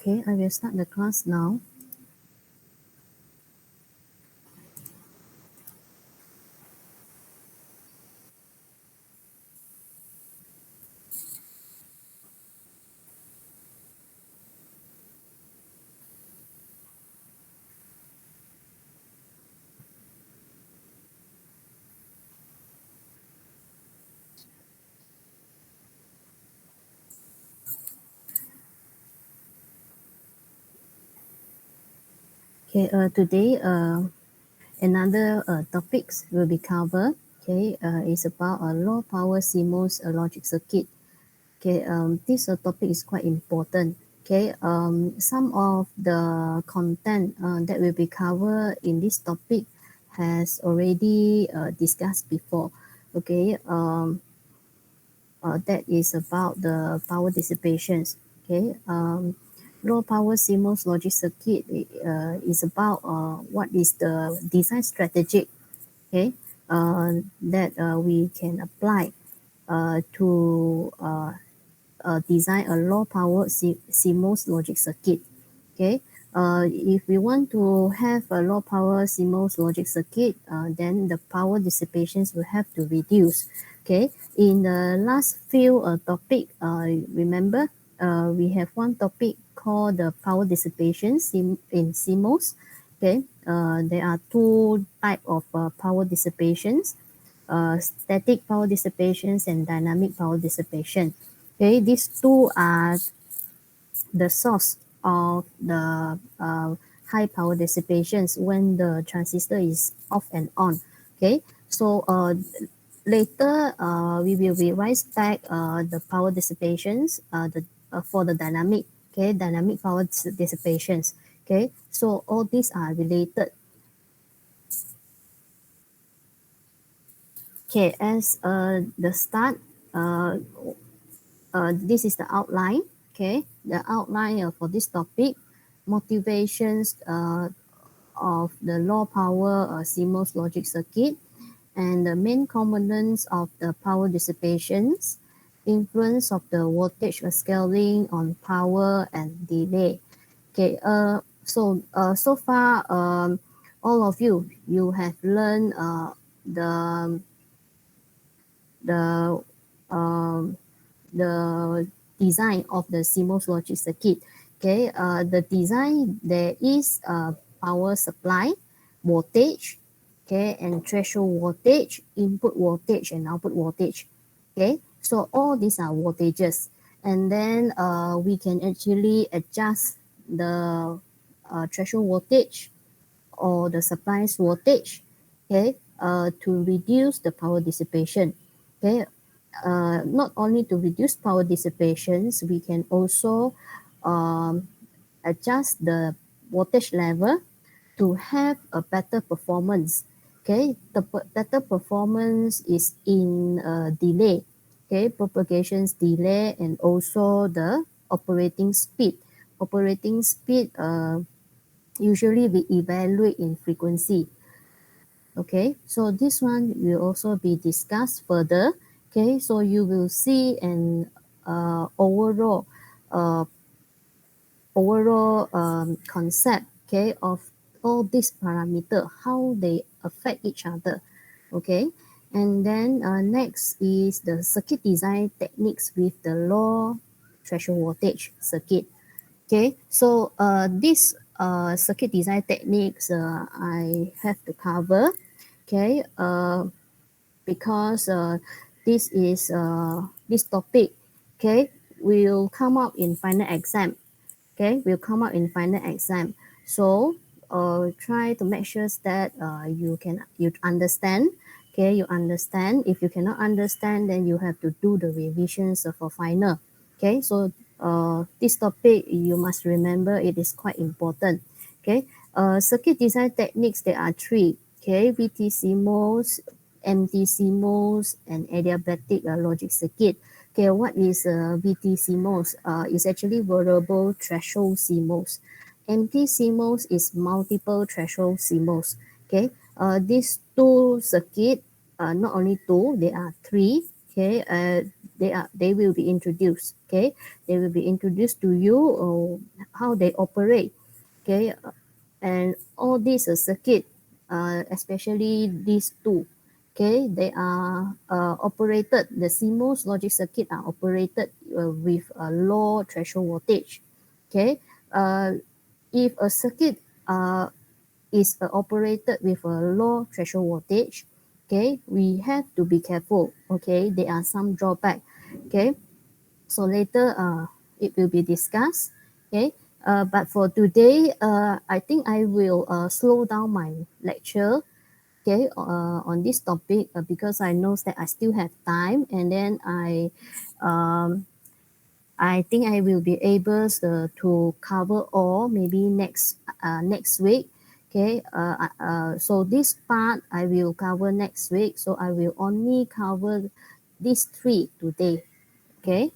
Okay, I will start the class now. Okay, today another topics will be covered. Okay, is about a low power CMOS logic circuit. Okay, this topic is quite important. Okay, some of the content that will be covered in this topic has already discussed before. Okay, that is about the power dissipations. Okay, low power CMOS logic circuit is about what is the design strategy. Okay, that we can apply to design a low power CMOS logic circuit. Okay, if we want to have a low power CMOS logic circuit, then the power dissipations will have to reduce. Okay, in the last few topic, remember we have one topic called the power dissipations in CMOS. Okay, there are two type of power dissipations, static power dissipations and dynamic power dissipation. Okay, these two are the source of the high power dissipations when the transistor is off and on. Okay, so later we will revise back the power dissipations for the dynamic. Okay, dynamic power dissipations. Okay, so all these are related. Okay, as the start, uh, this is the outline. Okay, the outline for this topic, motivations of the low power CMOS logic circuit, and the main components of the power dissipations, influence of the voltage scaling on power and delay. Okay, so far, all of you have learned the um, the design of the CMOS logic circuit. Okay, the design, there is a power supply, voltage, okay, and threshold voltage, input voltage and output voltage. Okay, so all these are voltages, and then we can actually adjust the threshold voltage or the supply's voltage, okay, to reduce the power dissipation. Okay, not only to reduce power dissipations, we can also um, adjust the voltage level to have a better performance. Okay, the better performance is in delay, okay, propagations delay, and also the operating speed. Operating speed usually we evaluate in frequency. Okay, so this one will also be discussed further. Okay, so you will see an overall uh, concept, okay, of all these parameters, how they affect each other. Okay, and then next is the circuit design techniques with the low threshold voltage circuit. Okay, so this circuit design techniques I have to cover. Okay, because this topic, okay, will come up in final exam. Okay, will come up in final exam. So try to make sure that you understand. Okay, you understand. If you cannot understand, then you have to do the revisions for final. Okay, so this topic you must remember, it is quite important. Okay, circuit design techniques, there are three. Okay, VTC modes, MTC modes, and adiabatic logic circuit. Okay, what is VT CMOS? It's actually variable threshold CMOS. MT CMOS is multiple threshold CMOS. Okay, these two circuit, not only two, there are three. Okay, they will be introduced. Okay, they will be introduced to you how they operate. Okay, and all these circuit, especially these two, okay, they are operated. The CMOS logic circuit are operated with a low threshold voltage. Okay, uh, if a circuit is operated with a low threshold voltage, okay, we have to be careful. Okay, there are some drawback. Okay, so later it will be discussed. Okay, but for today, I think I will slow down my lecture. Okay, on this topic because I know that I still have time, and then um, I think I will be able to cover all maybe next week. Okay, so this part I will cover next week. So I will only cover these three today. Okay.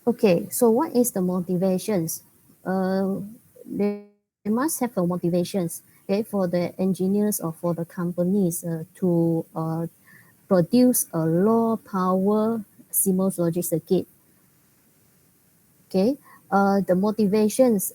Okay. So what is the motivations? They must have a motivations. Okay, for the engineers or for the companies to produce a low power CMOS logic circuit. Okay, the motivations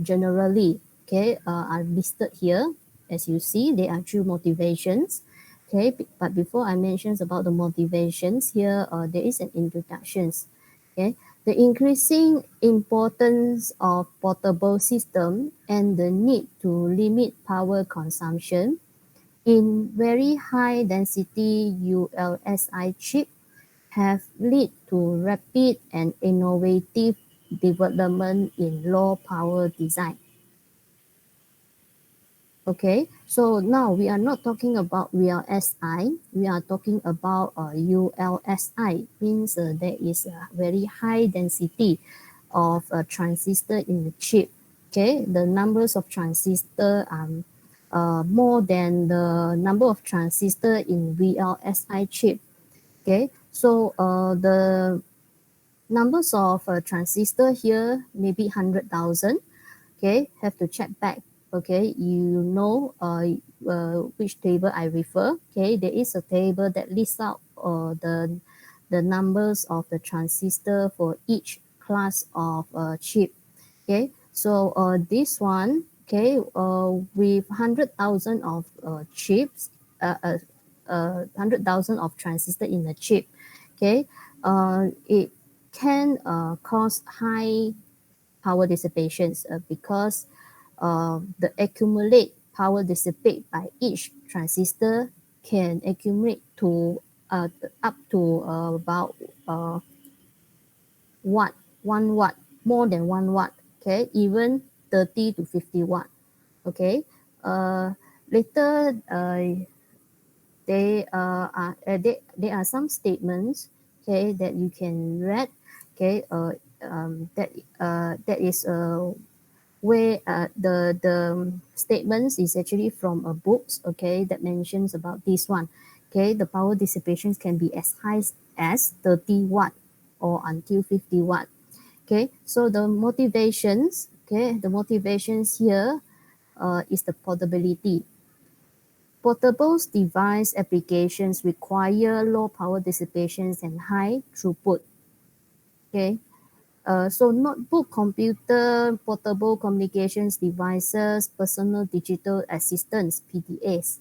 generally, okay, are listed here. As you see, they are true motivations. Okay, but before I mention about the motivations here, there is an introductions. Okay, the increasing importance of portable system and the need to limit power consumption in very high density ULSI chip have led to rapid and innovative development in low power design. Okay, so now we are not talking about VLSI, we are talking about ULSI, means there is a very high density of a transistor in the chip. Okay, the numbers of transistor are more than the number of transistor in VLSI chip. Okay, so the numbers of transistor here maybe 100,000. Okay, have to check back. Okay, you know which table I refer. Okay, there is a table that lists out the numbers of the transistor for each class of chip. Okay, so this one, okay, with 100,000 of chips, 100,000 of transistor in the chip. Okay, it can cause high power dissipations because the accumulate power dissipate by each transistor can accumulate to up to about uh, watt, 1 watt, more than 1 watt, okay, even 30 to 50 watt, okay. Later, there are some statements, okay, that you can read, okay, that is where the statements is actually from a books, okay, that mentions about this one. Okay, the power dissipations can be as high as 30 watt or until 50 watt. Okay, so the motivations, okay, the motivations here is the portability. Portable device applications require low power dissipations and high throughput. Okay, so notebook, computer, portable communications devices, personal digital assistants, PDAs.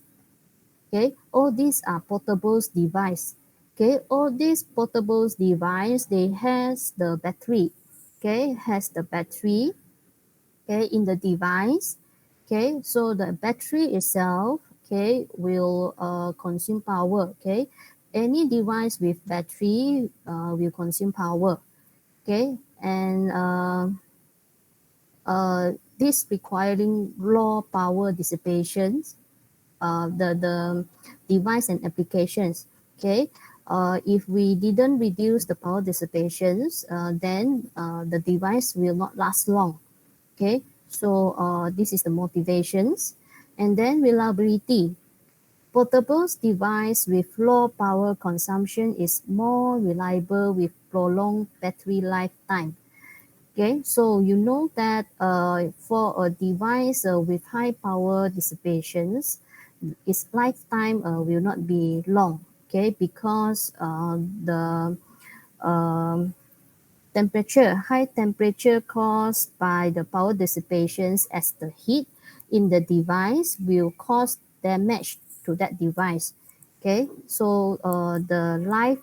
Okay, all these are portable device. Okay, all these portable device, they has the battery. Okay, has the battery, okay, in the device. Okay, so the battery itself, okay, will consume power. Okay, any device with battery will consume power. Okay, and this requiring low power dissipations, the device and applications. Okay, if we didn't reduce the power dissipations, then the device will not last long. Okay, so this is the motivations. And then reliability. Portable device with low power consumption is more reliable with prolonged battery lifetime. Okay, so you know that for a device with high power dissipations, its lifetime will not be long, okay, because the um, high temperature caused by the power dissipations as the heat in the device will cause damage to that device. Okay, so the life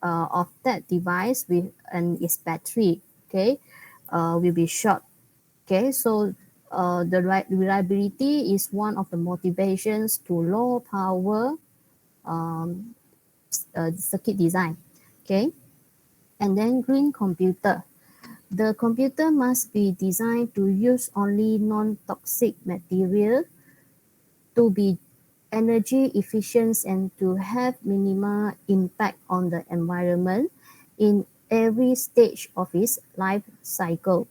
of that device with and its battery, okay, will be short. Okay, so the reliability is one of the motivations to low power um, circuit design. Okay, and then green computer. The computer must be designed to use only non-toxic material, to be energy efficient, and to have minimal impact on the environment in every stage of its life cycle.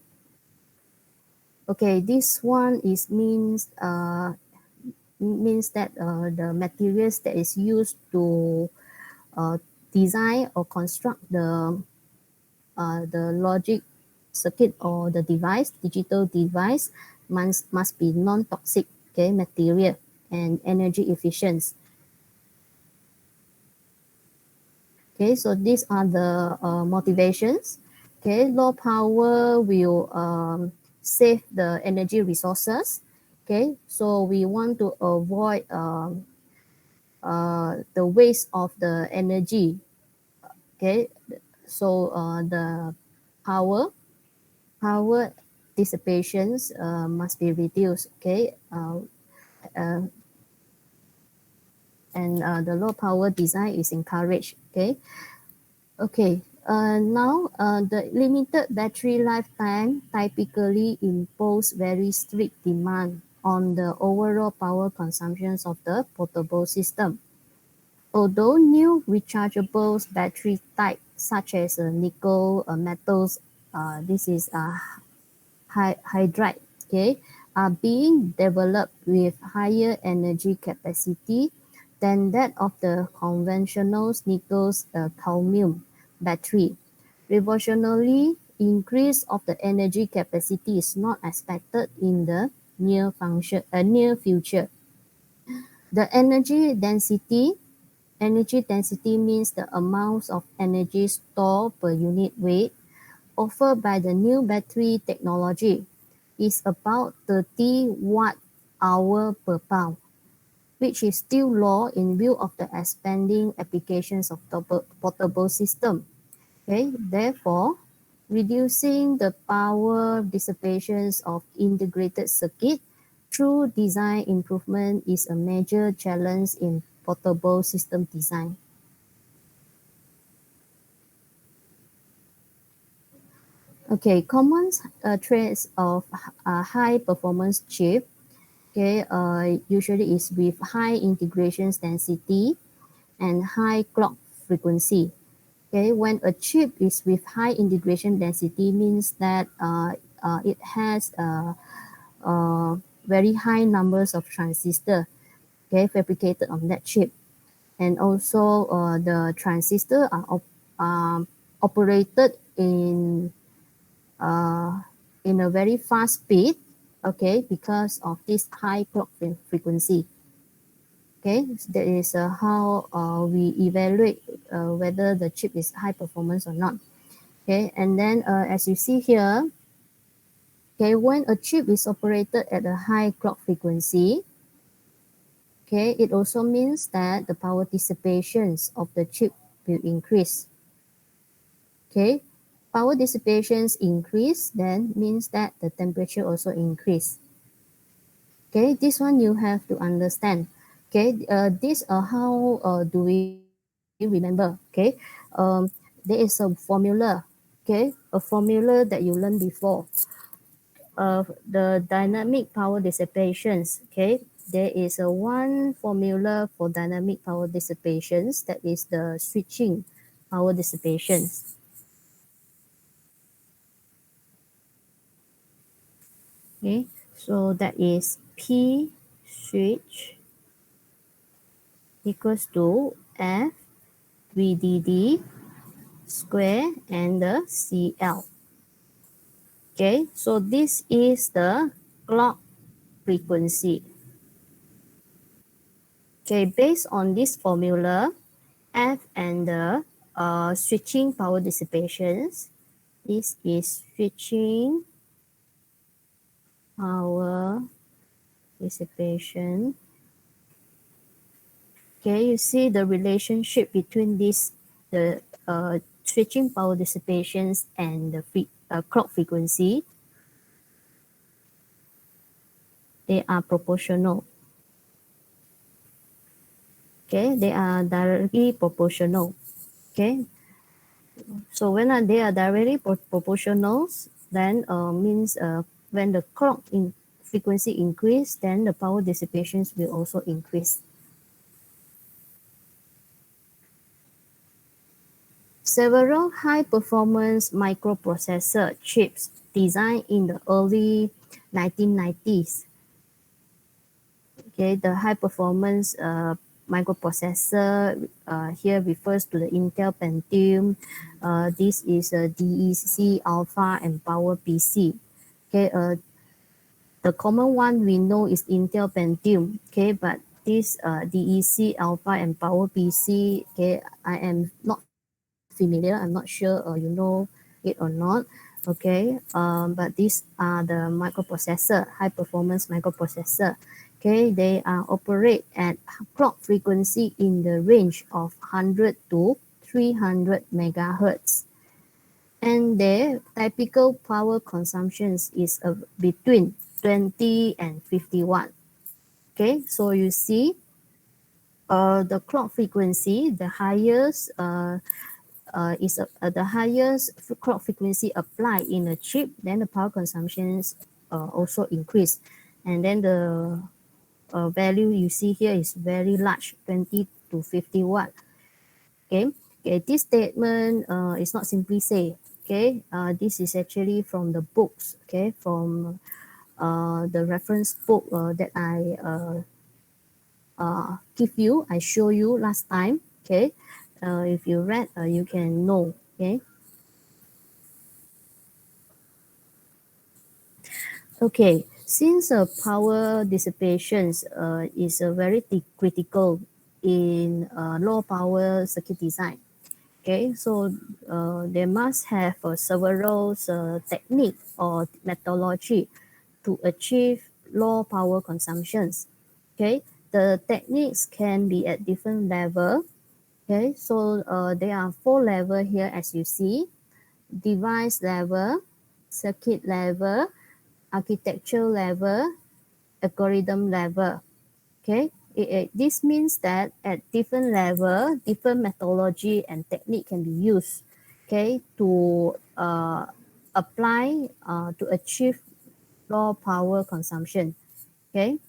Okay, this one is means that the materials that is used to uh, design or construct the logic circuit or the device, digital device, must be non-toxic, okay, material and energy efficient. Okay, so these are the motivations. Okay, low power will save the energy resources. Okay, so we want to avoid the waste of the energy. Okay, so the power power dissipations must be reduced. Okay, uh, and the low power design is encouraged. Okay, okay. Now, the limited battery lifetime typically impose very strict demand on the overall power consumptions of the portable system. Although new rechargeable battery type such as nickel metals, this is hydride, okay, are being developed with higher energy capacity than that of the conventional nickel cadmium battery. Revolutionary increase of the energy capacity is not expected in the near future. The energy density means the amount of energy stored per unit weight offered by the new battery technology is about 30 watt hour per pound, which is still low in view of the expanding applications of the portable system. Okay, therefore, reducing the power dissipations of integrated circuit through design improvement is a major challenge in portable system design. Okay, common traits of high performance chip, okay, usually is with high integration density and high clock frequency. Okay, when a chip is with high integration density means that it has very high numbers of transistors, okay, fabricated on that chip, and also the transistors are operated uh, in a very fast speed, okay, because of this high clock frequency. Okay, that is how we evaluate whether the chip is high performance or not. Okay, and then as you see here, okay, when a chip is operated at a high clock frequency, okay, it also means that the power dissipations of the chip will increase. Okay, power dissipations increase, then means that the temperature also increase. Okay, this one you have to understand. Okay, this how do we remember? Okay, there is a formula. Okay, a formula that you learned before. The dynamic power dissipations. Okay, there is a one formula for dynamic power dissipations, that is the switching power dissipations. Okay, so that is P switch equals to F VDD square and the CL. Okay, so this is the clock frequency. Okay, based on this formula, F and the switching power dissipations, this is switching power dissipation. Okay, you see the relationship between the switching power dissipations and the clock frequency. They are proportional. Okay, they are directly proportional. Okay, so when they are directly proportional, then means when the clock in frequency increase, then the power dissipations will also increase. Several high-performance microprocessor chips designed in the early 1990s. Okay, the high-performance microprocessor here refers to the Intel Pentium. This is a DEC Alpha and PowerPC. Okay, the common one we know is Intel Pentium. Okay, but this DEC Alpha and PowerPC, okay, I am not familiar. I'm not sure you know it or not. Okay, but these are the microprocessor, high performance microprocessor. Okay, they operate at clock frequency in the range of 100 to 300 megahertz. And their typical power consumptions is between 20 and 50 watt. Okay, so you see the clock frequency, the highest the highest clock frequency applied in a chip, then the power consumptions also increase. And then the value you see here is very large, 20 to 50 watt. Okay, okay, this statement is not simply say, okay, this is actually from the books, okay, from the reference book that I give you, I show you last time, okay. If you read, you can know, okay. Okay, since power dissipations is very critical in low power circuit design, okay, so they must have several technique or methodology to achieve low power consumptions. Okay, the techniques can be at different level. Okay, so there are 4 level here as you see: device level, circuit level, architecture level, algorithm level. Okay, this means that at different level, different methodology and technique can be used, okay, to apply to achieve low power consumption. Okay,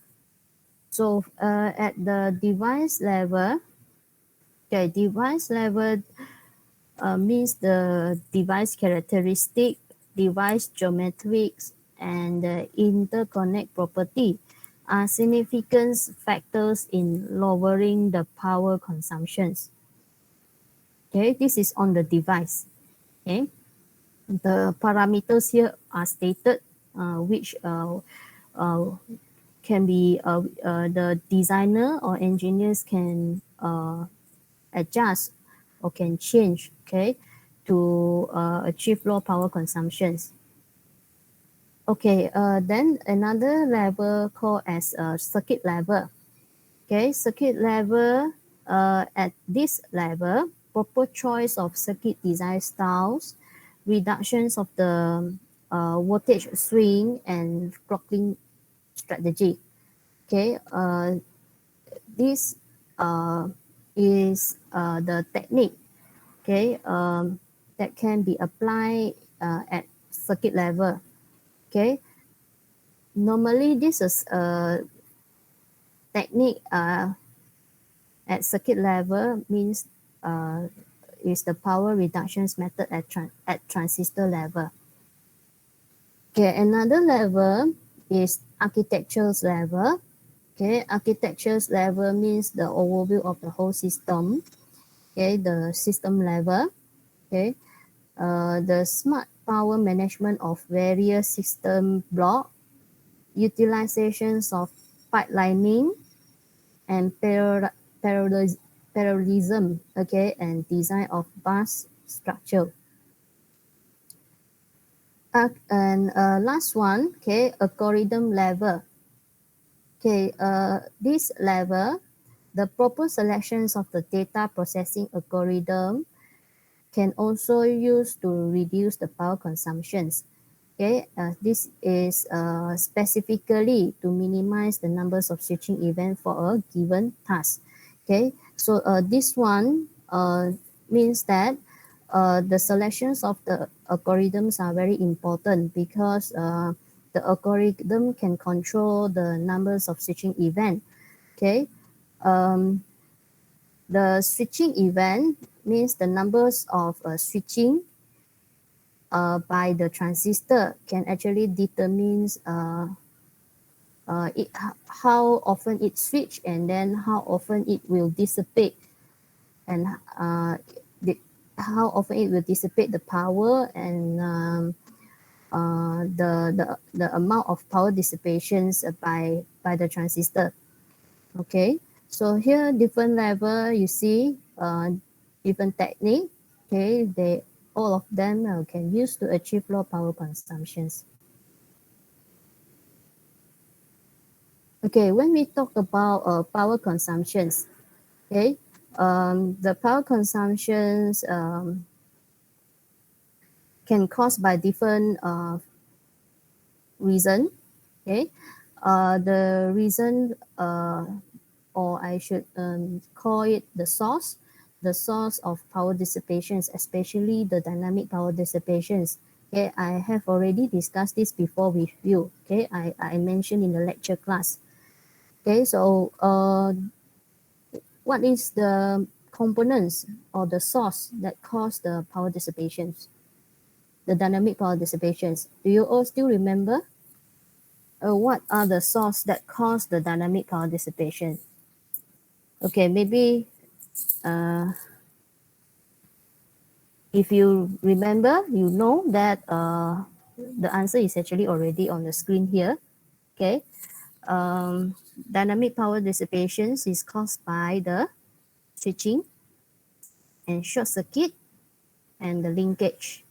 so at the device level, okay, device level means the device characteristic, device geometrics, and the interconnect property are significant factors in lowering the power consumptions. Okay, this is on the device. Okay, the parameters here are stated, which can be the designer or engineers can adjust or can change, okay, to achieve low power consumptions. Okay, then another level called as circuit level. Okay, circuit level, at this level, proper choice of circuit design styles, reductions of the voltage swing and clocking strategy. Okay, this is the technique, okay, that can be applied at circuit level. Okay, normally this is a technique at circuit level means is the power reductions method at transistor level. Okay, another level is architecture's level. Okay, architecture's level means the overview of the whole system. Okay, the system level. Okay, the smart power management of various system block, utilizations of pipelining, and parallelism, okay, and design of bus structure. And last one, okay, algorithm level. Okay, this level, the proper selections of the data processing algorithm can also use to reduce the power consumptions. Okay, this is specifically to minimize the numbers of switching events for a given task. Okay, so this one means that the selections of the algorithms are very important because the algorithm can control the numbers of switching event. Okay, um, the switching event means the numbers of switching by the transistor can actually determines how often it switch and then how often it will dissipate and the, how often it will dissipate the power and the amount of power dissipations by the transistor. Okay, so here different level you see different technique. Okay, they all of them can use to achieve low power consumptions. Okay, when we talk about power consumptions, okay, the power consumptions can caused by different reason. Okay, the reason or I should call it the source of power dissipations, especially the dynamic power dissipations. Okay, I have already discussed this before with you. Okay, I mentioned in the lecture class. Okay, so what is the components or the source that cause the power dissipations, the dynamic power dissipations? Do you all still remember? What are the source that cause the dynamic power dissipation? Okay, maybe uh, if you remember, you know that the answer is actually already on the screen here. Okay, dynamic power dissipations is caused by the switching and short circuit and the linkage.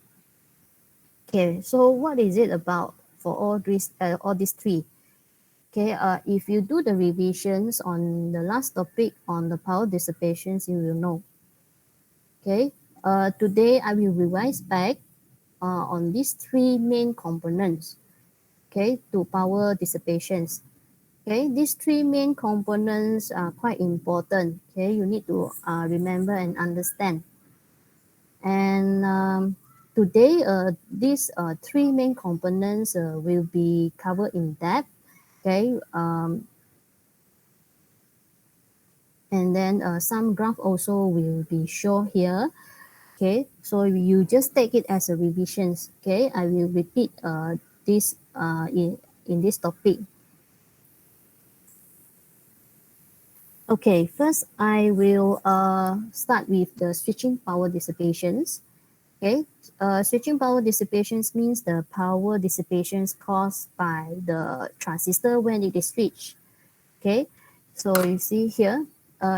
Okay, so what is it about for all these three? Okay, if you do the revisions on the last topic on the power dissipations, you will know. Okay, today I will revise back on these three main components. Okay, to power dissipations. Okay, these three main components are quite important. Okay, you need to remember and understand. And today, these three main components will be covered in depth. Okay, and then some graph also will be shown here. Okay, so you just take it as a revisions. Okay, I will repeat this in this topic. Okay, first I will start with the switching power dissipations. Okay, switching power dissipations means the power dissipations caused by the transistor when it is switched. Okay, so you see here,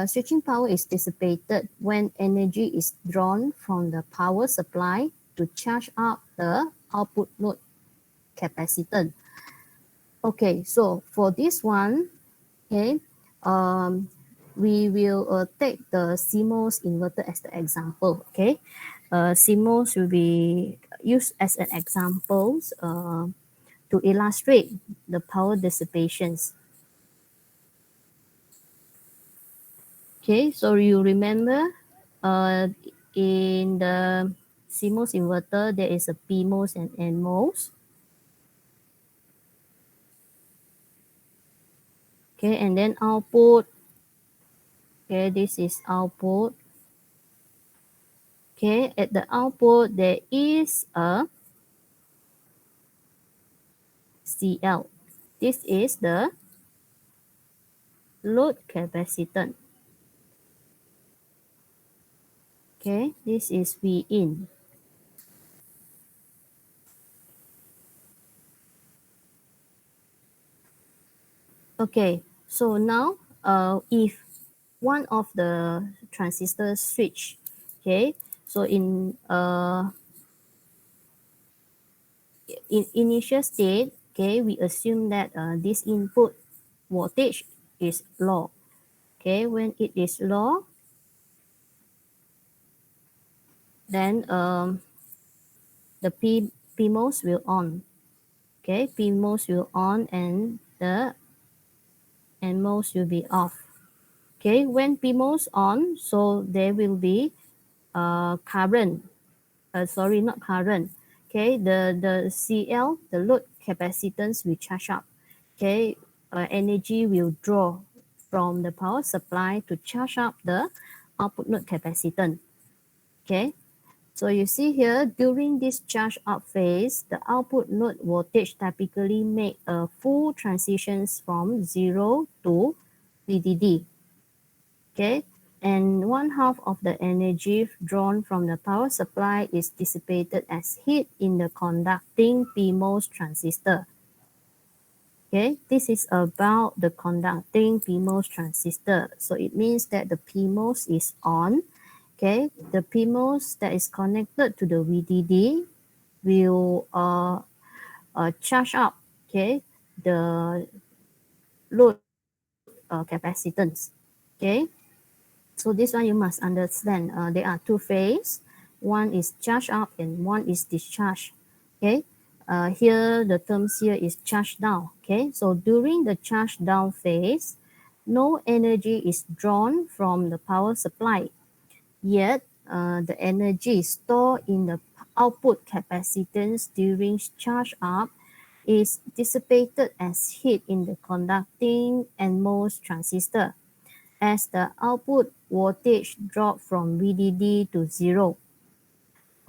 switching power is dissipated when energy is drawn from the power supply to charge up the output load capacitance. Okay, so for this one, okay, we will take the CMOS inverter as the example. Okay, CMOS will be used as an example to illustrate the power dissipations. Okay, so you remember in the CMOS inverter, there is a PMOS and NMOS. Okay, and then output. Okay, this is output. Okay, at the output, there is a CL. This is the load capacitance. Okay, this is V in. Okay, so now if one of the transistors switch, okay, so in initial state, okay, we assume that this input voltage is low. Okay, when it is low, then the PMOS will on. Okay, PMOS will on and the NMOS will be off. Okay, when PMOS on, so there will be current. Sorry, not current. Okay, the CL, the load capacitance will charge up. Okay, energy will draw from the power supply to charge up the output node capacitance. Okay, so you see here, during this charge up phase, the output node voltage typically make a full transitions from 0 to VDD. Okay, and one half of the energy drawn from the power supply is dissipated as heat in the conducting PMOS transistor. Okay, this is about the conducting PMOS transistor. So it means that the PMOS is on. Okay, the PMOS that is connected to the VDD will charge up, okay, the load capacitance. Okay, so this one you must understand. There are two phases. One is charge up and one is discharge. Okay, here the terms here is charge down. Okay, so during the charge down phase, no energy is drawn from the power supply. Yet, the energy stored in the output capacitance during charge up is dissipated as heat in the conducting NMOS transistor as the output voltage drop from VDD to 0.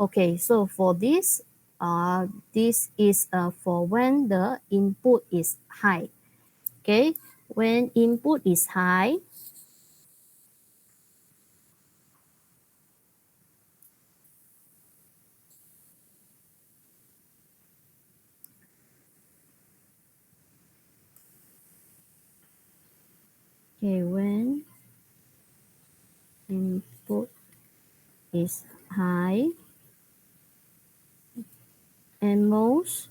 Okay, so for this is for when the input is high. Okay, when input is high, okay, when input is high, NMOS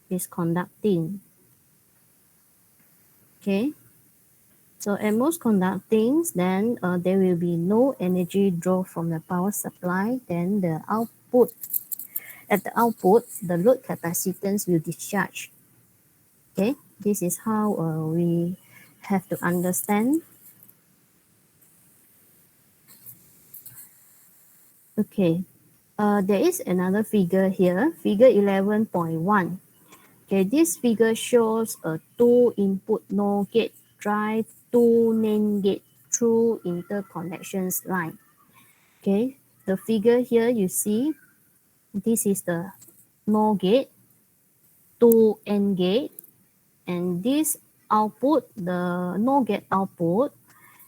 is conducting. Okay, so NMOS conducting, then there will be no energy draw from the power supply. Then the output, at the output, the load capacitance will discharge. Okay, this is how we have to understand. Okay, there is another figure here, figure 11.1. Okay, this figure shows a two input NOR gate drive two NAND gate through interconnections line. Okay, the figure here you see, this is the NOR gate, two AND gate, and this output, the NOR gate output,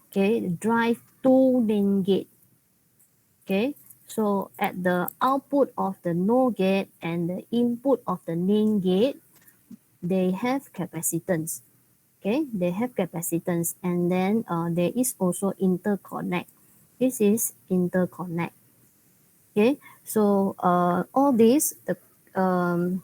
okay, drive two NAND gate. Okay, so at the output of the NOR gate and the input of the NAND gate, they have capacitance. Okay, they have capacitance, and then there is also interconnect. This is interconnect. Okay, so all this, the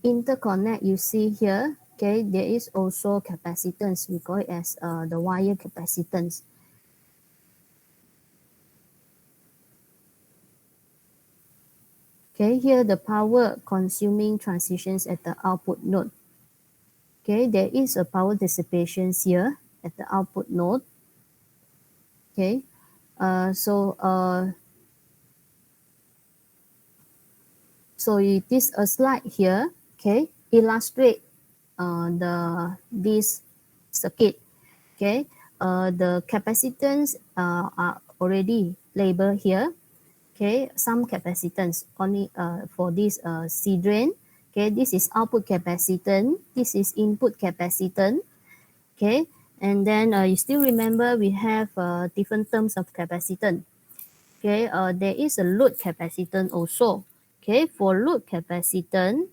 interconnect you see here, okay, there is also capacitance. We call it as the wire capacitance. Okay, here the power consuming transitions at the output node. Okay, there is a power dissipation here at the output node. Okay, so it is a slide here. Okay, illustrate this circuit. Okay, the capacitance are already labeled here. Okay, some capacitance only for this C drain. Okay, this is output capacitance. This is input capacitance. Okay, and then you still remember we have different terms of capacitance. Okay, there is a load capacitance also. Okay, for load capacitance,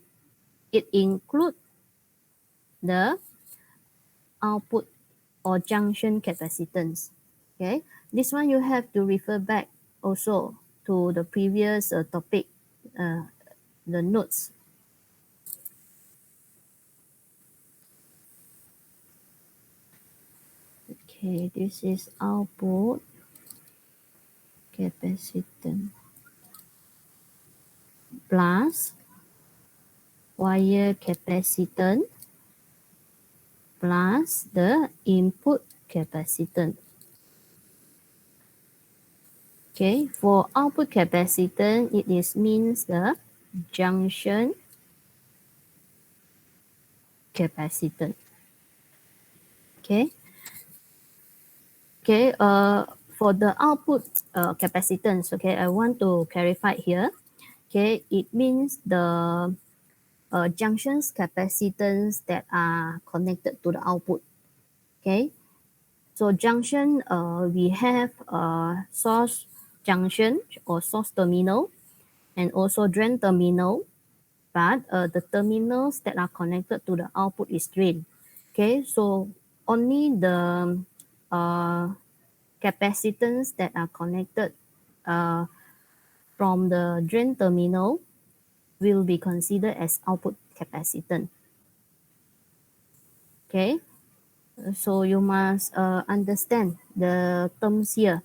it includes the output or junction capacitance. Okay, this one you have to refer back also to the previous topic, the notes. Okay, this is output capacitance plus wire capacitance plus the input capacitance. Okay, for output capacitance, it is means the junction capacitance. Okay, okay. For the output capacitance, okay, I want to clarify here. Okay, it means the junctions capacitance that are connected to the output. Okay, so junction, we have source junction or source terminal and also drain terminal, but the terminals that are connected to the output is drain. Okay, so only the capacitance that are connected uh, from the drain terminal will be considered as output capacitance. Okay, so you must understand the terms here.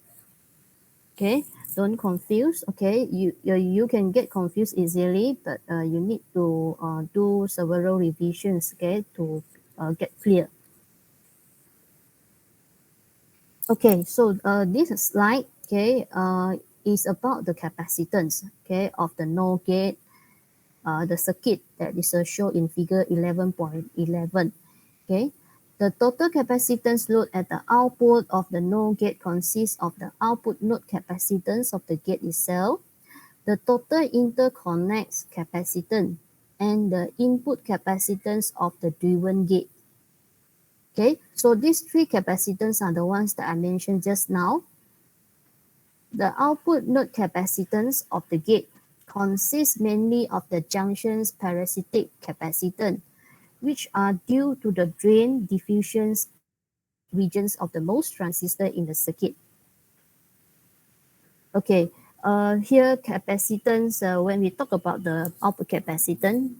Okay, don't confuse. Okay, you can get confused easily, but you need to do several revisions. Okay, to get clear. Okay, so this slide, okay, is about the capacitance, okay, of the NOR gate, the circuit that is shown in figure 11.11. Okay, the total capacitance load at the output of the NOR gate consists of the output node capacitance of the gate itself, the total interconnect capacitance, and the input capacitance of the driven gate. Okay, so these three capacitance are the ones that I mentioned just now. The output node capacitance of the gate consists mainly of the junction's parasitic capacitance, which are due to the drain diffusion regions of the MOS transistor in the circuit. Okay, here capacitance, when we talk about the output capacitance,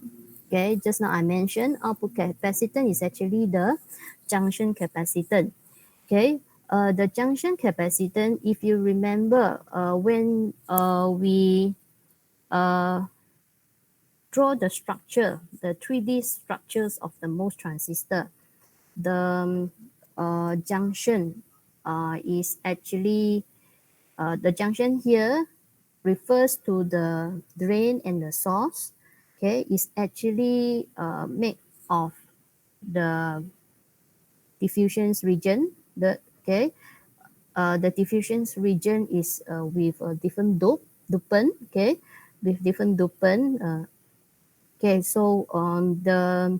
okay, just now I mentioned output capacitance is actually the junction capacitance. Okay, the junction capacitance, if you remember, when we draw the structure, the 3D structures of the MOS transistor, the junction is actually, the junction here refers to the drain and the source. Okay, is actually made of the diffusion region. The diffusion region is with a different dopant. Okay, with different dopant. Okay, so the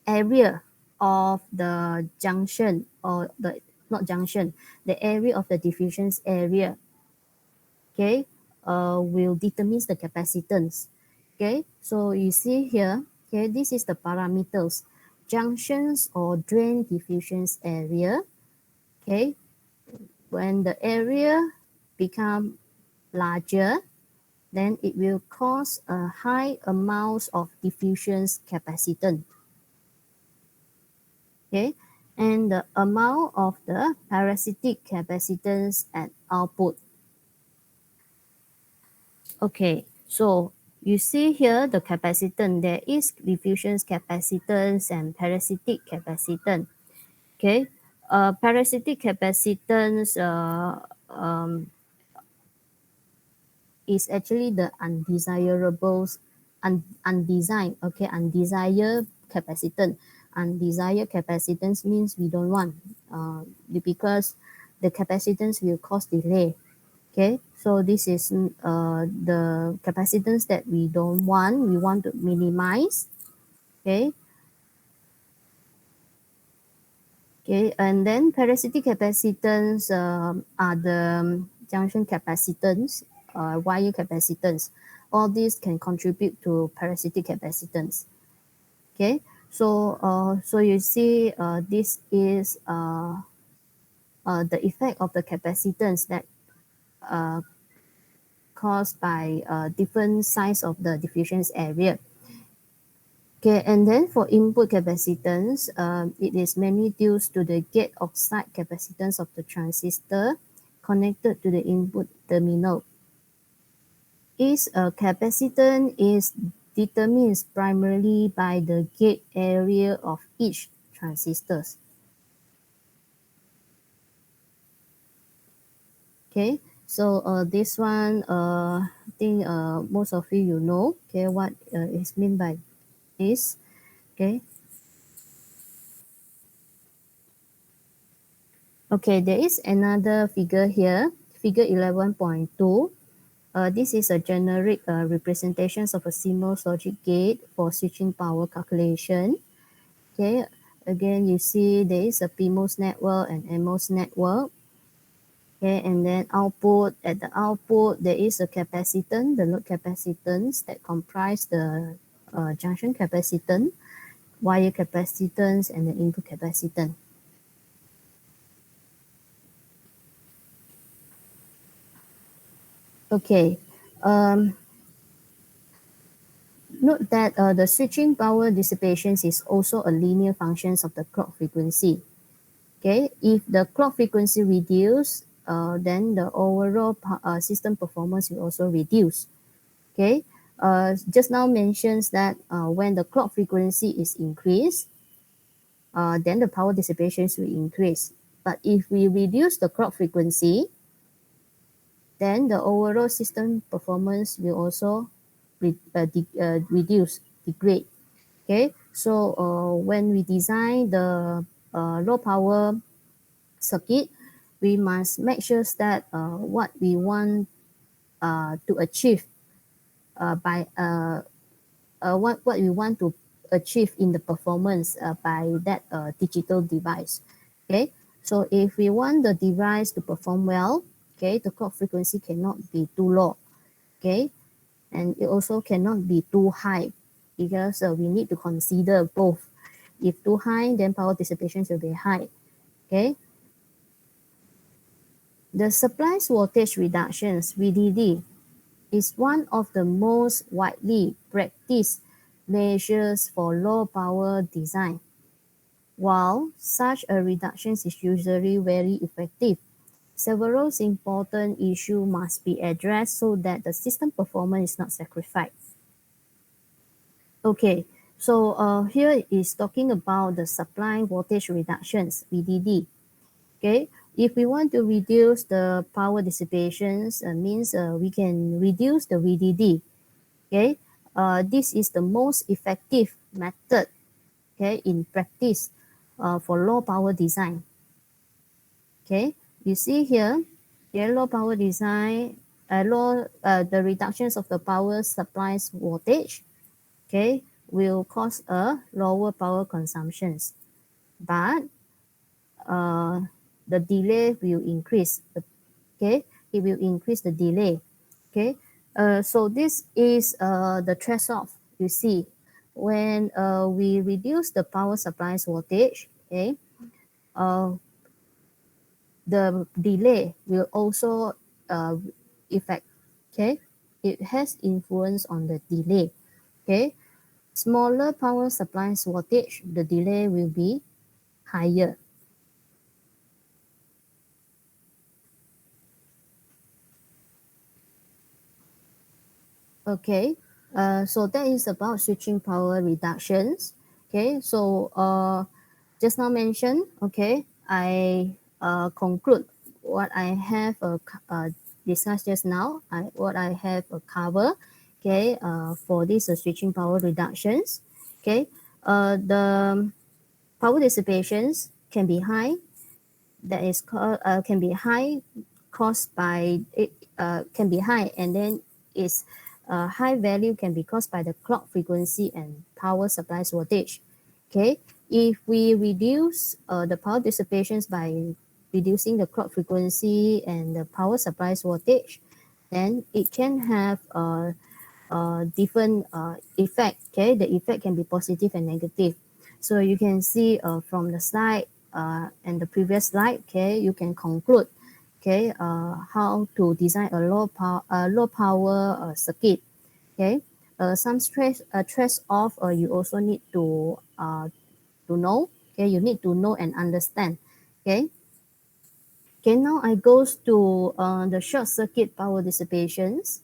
area of the junction, or the not junction, the area of the diffusion area, okay, will determine the capacitance. Okay, so you see here, okay, this is the parameters: junctions or drain diffusion area. Okay, when the area become larger, then it will cause a high amount of diffusion capacitance. Okay, and the amount of the parasitic capacitance at output. Okay, so you see here the capacitance, there is diffusion capacitance and parasitic capacitance. Okay, parasitic capacitance is actually the undesirables, undesigned, okay, undesired capacitance. Undesired capacitance means we don't want, because the capacitance will cause delay. Okay, so this is the capacitance that we don't want, we want to minimize. Okay, okay, and then parasitic capacitance are the junction capacitance, wire capacitance. All these can contribute to parasitic capacitance. Okay, so so you see this is the effect of the capacitance that uh, caused by different size of the diffusion area. Okay, and then for input capacitance, it is mainly due to the gate oxide capacitance of the transistor connected to the input terminal. Its capacitance is determined primarily by the gate area of each transistor. Okay, so this one, I think most of you know, okay, what is meant by this. Okay, okay, there is another figure here, figure 11.2. This is a generic representation of a CMOS logic gate for switching power calculation. Okay, again, you see there is a PMOS network and NMOS network. Okay, and then output, at the output, there is a capacitance, the load capacitance that comprise the junction capacitance, wire capacitance, and the input capacitance. Okay, um, note that the switching power dissipation is also a linear function of the clock frequency. Okay, if the clock frequency reduce, then the overall system performance will also reduce. Okay, just now mentions that when the clock frequency is increased, then the power dissipation will increase. But if we reduce the clock frequency, then the overall system performance will also reduce, degrade. Okay, so when we design the low power circuit, we must make sure that what we want to achieve by what we want to achieve in the performance by that digital device. Okay, so if we want the device to perform well, okay, the clock frequency cannot be too low. Okay, and it also cannot be too high because we need to consider both. If too high, then power dissipation will be high. Okay, the supply voltage reductions (VDD) is one of the most widely practiced measures for low power design. While such a reduction is usually very effective, several important issues must be addressed so that the system performance is not sacrificed. Okay, so here is talking about the supply voltage reductions, VDD. Okay, if we want to reduce the power dissipations, means we can reduce the VDD. Okay, this is the most effective method, okay, in practice for low power design. Okay, you see here, low power design, the reductions of the power supplies voltage, okay, will cause a lower power consumptions, but the delay will increase. Okay, it will increase the delay. Okay, so this is the threshold. You see, when we reduce the power supplies voltage, okay, uh, the delay will also affect. Okay, it has influence on the delay. Okay, smaller power supplies voltage, the delay will be higher. Okay, so that is about switching power reductions. Okay, so just now mentioned, okay, I conclude what I have discussed just now, what I have covered, okay, for this switching power reductions. Okay, the power dissipations can be high, that is can be high caused by it can be high, and then its high value can be caused by the clock frequency and power supplies voltage. Okay, if we reduce the power dissipations by reducing the clock frequency and the power supplies voltage, then it can have different effect. Okay, the effect can be positive and negative. So you can see from the slide and the previous slide, okay, you can conclude, okay, how to design a low power circuit. Okay, some stress trace off you also need to know. Okay, you need to know and understand. Okay. Okay, now I goes to the short circuit power dissipations.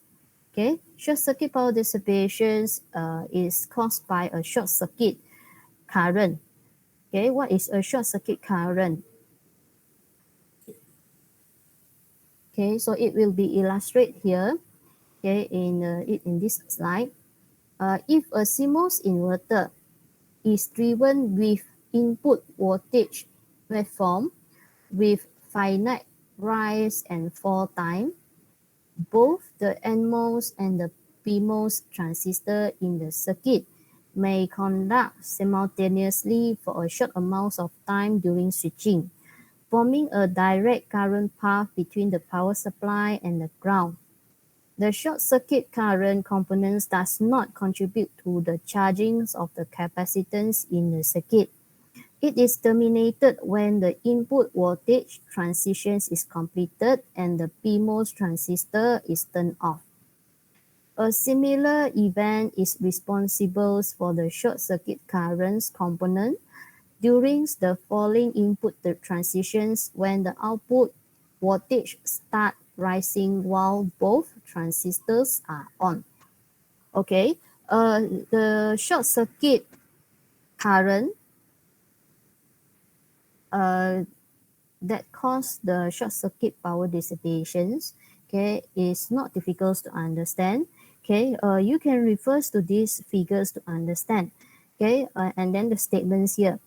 Okay, short circuit power dissipations is caused by a short circuit current. Okay, what is a short circuit current? Okay, so it will be illustrated here. Okay, in this slide. If a CMOS inverter is driven with input voltage waveform with finite rise and fall time, both the NMOS and the PMOS transistor in the circuit may conduct simultaneously for a short amount of time during switching, forming a direct current path between the power supply and the ground. The short circuit current components does not contribute to the charging of the capacitance in the circuit. It is terminated when the input voltage transition is completed and the PMOS transistor is turned off. A similar event is responsible for the short circuit currents component during the falling input transitions when the output voltage start rising while both transistors are on. Okay, the short circuit current uh, that cause the short circuit power dissipations, okay, is not difficult to understand. Okay, you can refer to these figures to understand. Okay, and then the statements here.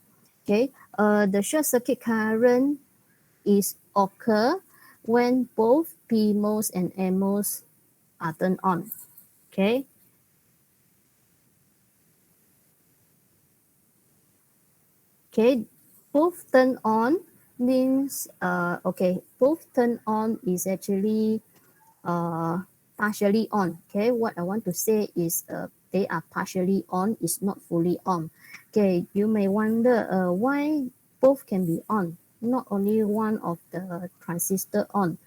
Okay, the short circuit current is occur when both PMOS and NMOS are turned on. Okay, okay, both turn on means okay, both turn on is actually partially on. Okay, what I want to say is they are partially on, is not fully on. Okay, you may wonder why both can be on, not only one of the transistor on.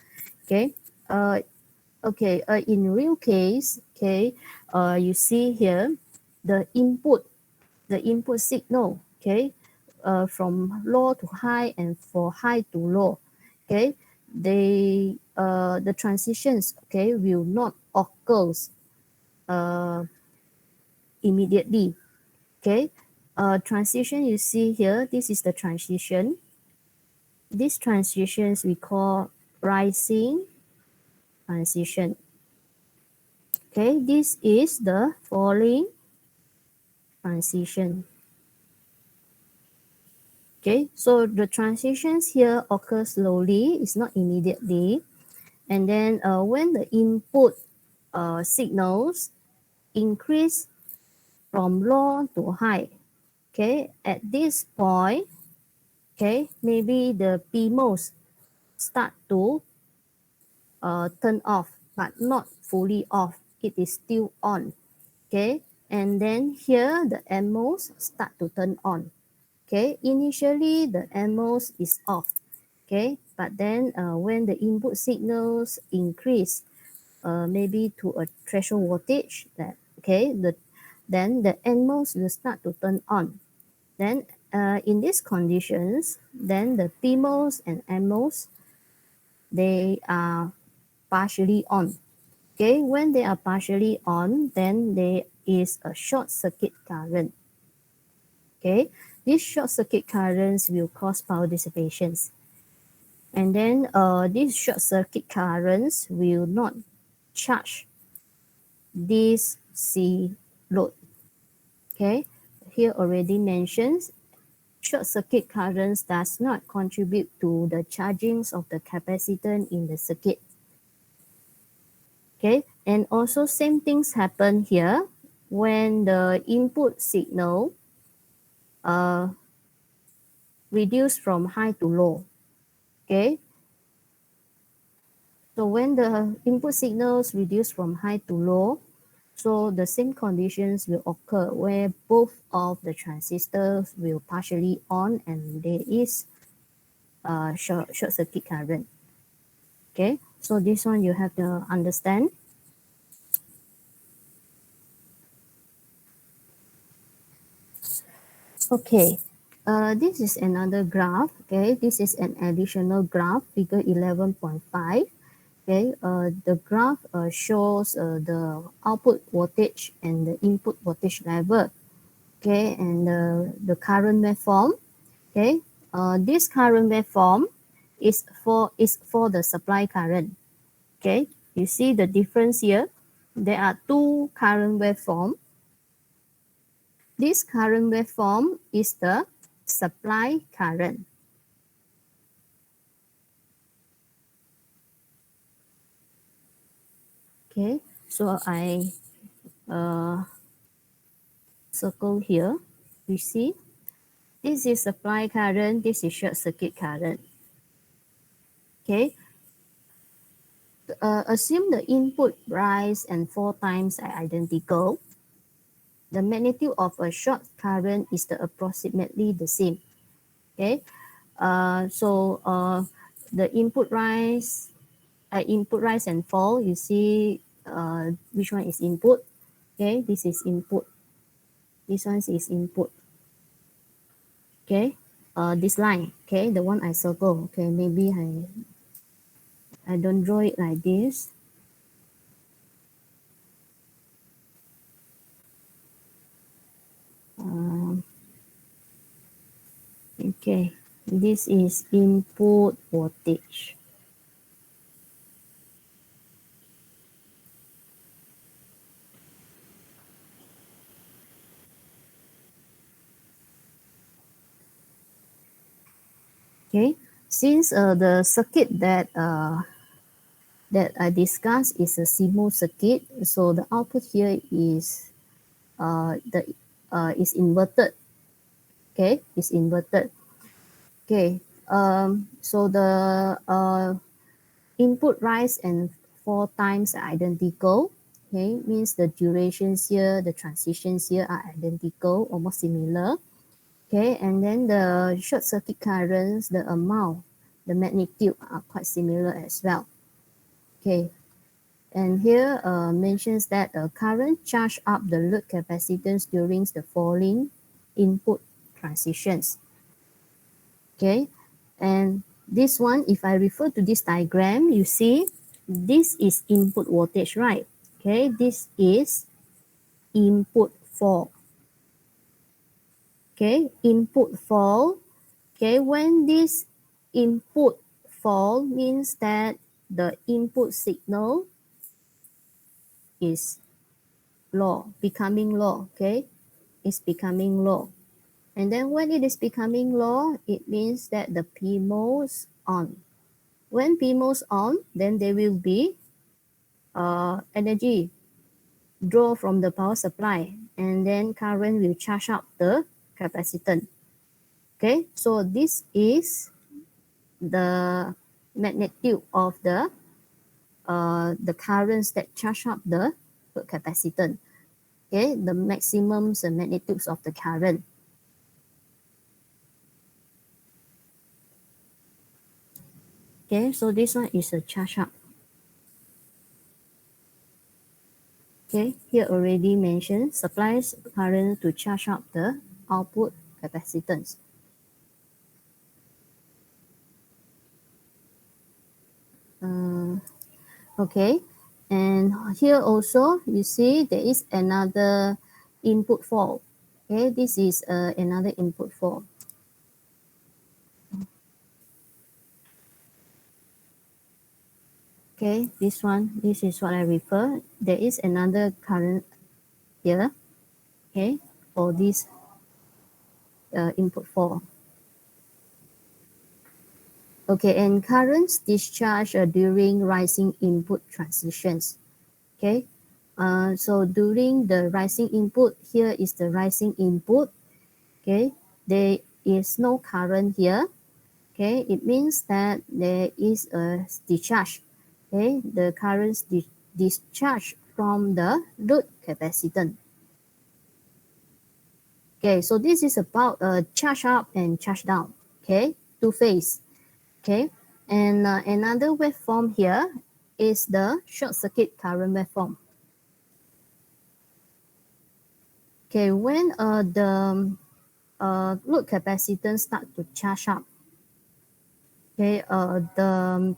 Okay, uh, okay, in real case, okay, you see here the input signal, okay, from low to high and for high to low, okay, the transitions, okay, will not occur uh, immediately, okay. Transition you see here, this is the transition. These transitions we call rising transition. Okay, this is the falling transition. Okay, so the transitions here occur slowly, it's not immediately. And then when the input signals increase from low to high, okay, at this point, okay, maybe the PMOS start to turn off, but not fully off. It is still on, okay. And then here the NMOS start to turn on. Okay, initially the NMOS is off, okay, but then when the input signals increase maybe to a threshold voltage, that okay, then the NMOS will start to turn on. Then in these conditions, then the PMOS and NMOS, they are partially on. Okay, when they are partially on, then there is a short circuit current. Okay, these short circuit currents will cause power dissipations. And then these short circuit currents will not charge this C load. Okay, here already mentions short circuit currents does not contribute to the chargings of the capacitance in the circuit. Okay, and also same things happen here when the input signal uh, reduce from high to low. Okay, so when the input signals reduce from high to low, So the same conditions will occur where both of the transistors will partially on and there is a short circuit current. Okay, so this one you have to understand. Okay, this is another graph. Okay, this is an additional graph, figure 11.5. Okay, the graph shows the output voltage and the input voltage level. Okay, and the current waveform. Okay, this current waveform is for the supply current. Okay, you see the difference here. There are two current waveform. This current waveform is the supply current. Okay, so I circle here. You see, this is supply current, this is short circuit current. Okay, assume the input rise and fall times are identical. The magnitude of a short current is approximately the same. Okay, the input rise and fall. You see, which one is input? Okay, this is input. This one is input. Okay, this line. Okay, the one I circle. Okay, maybe I don't draw it like this. Okay, this is input voltage. Okay, since the circuit that I discussed is a CMOS circuit, so the output here is is inverted. Okay, is inverted. Okay, so the input rise and fall times are identical. Okay, means the durations here, the transitions here are identical, almost similar. Okay, and then the short circuit currents, the amount, the magnitude are quite similar as well. Okay, and here mentions that current charge up the load capacitance during the falling input transitions. Okay, and this one, if I refer to this diagram, you see this is input voltage, right? Okay, this is input fall. Okay, input fall. Okay, when this input fall means that the input signal is low, becoming low. Okay, it's becoming low. And then when it is becoming low, it means that the PMOS on. When PMOS on, then there will be energy draw from the power supply, and then current will charge up the capacitance. Okay, so this is the magnitude of the currents that charge up the capacitance. Okay, the maximum magnitudes of the current. Okay, so this one is a charge up. Okay, here already mentioned supplies current to charge up the output capacitance. Okay, and here also you see there is another input fall. Okay, this is another input fall. Okay, this is what I refer. There is another current here. Okay, for this input fall. Okay, and currents discharge during rising input transitions. Okay, so during the rising input, here is the rising input. Okay, there is no current here. Okay, it means that there is a discharge. Okay, the currents discharge from the load capacitance. Okay, so this is about charge up and charge down. Okay, two phase. Okay, and another waveform here is the short circuit current waveform. Okay, when the load capacitance start to charge up, okay, the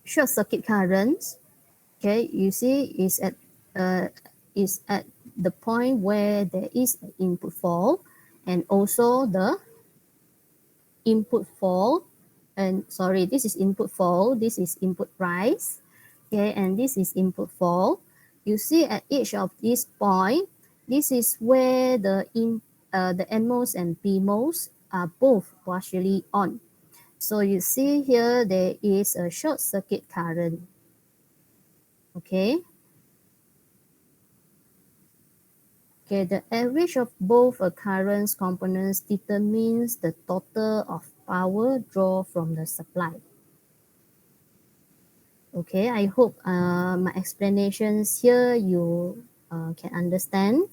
short circuit current, okay, you see is at the point where there is an input fall and also the input fall, and sorry, this is input fall, this is input rise, okay, and this is input fall. You see at each of these point, this is where the NMOS and PMOS are both partially on. So you see here there is a short circuit current. Okay. Okay, the average of both currents components determines the total of power draw from the supply. Okay, I hope my explanations here you can understand.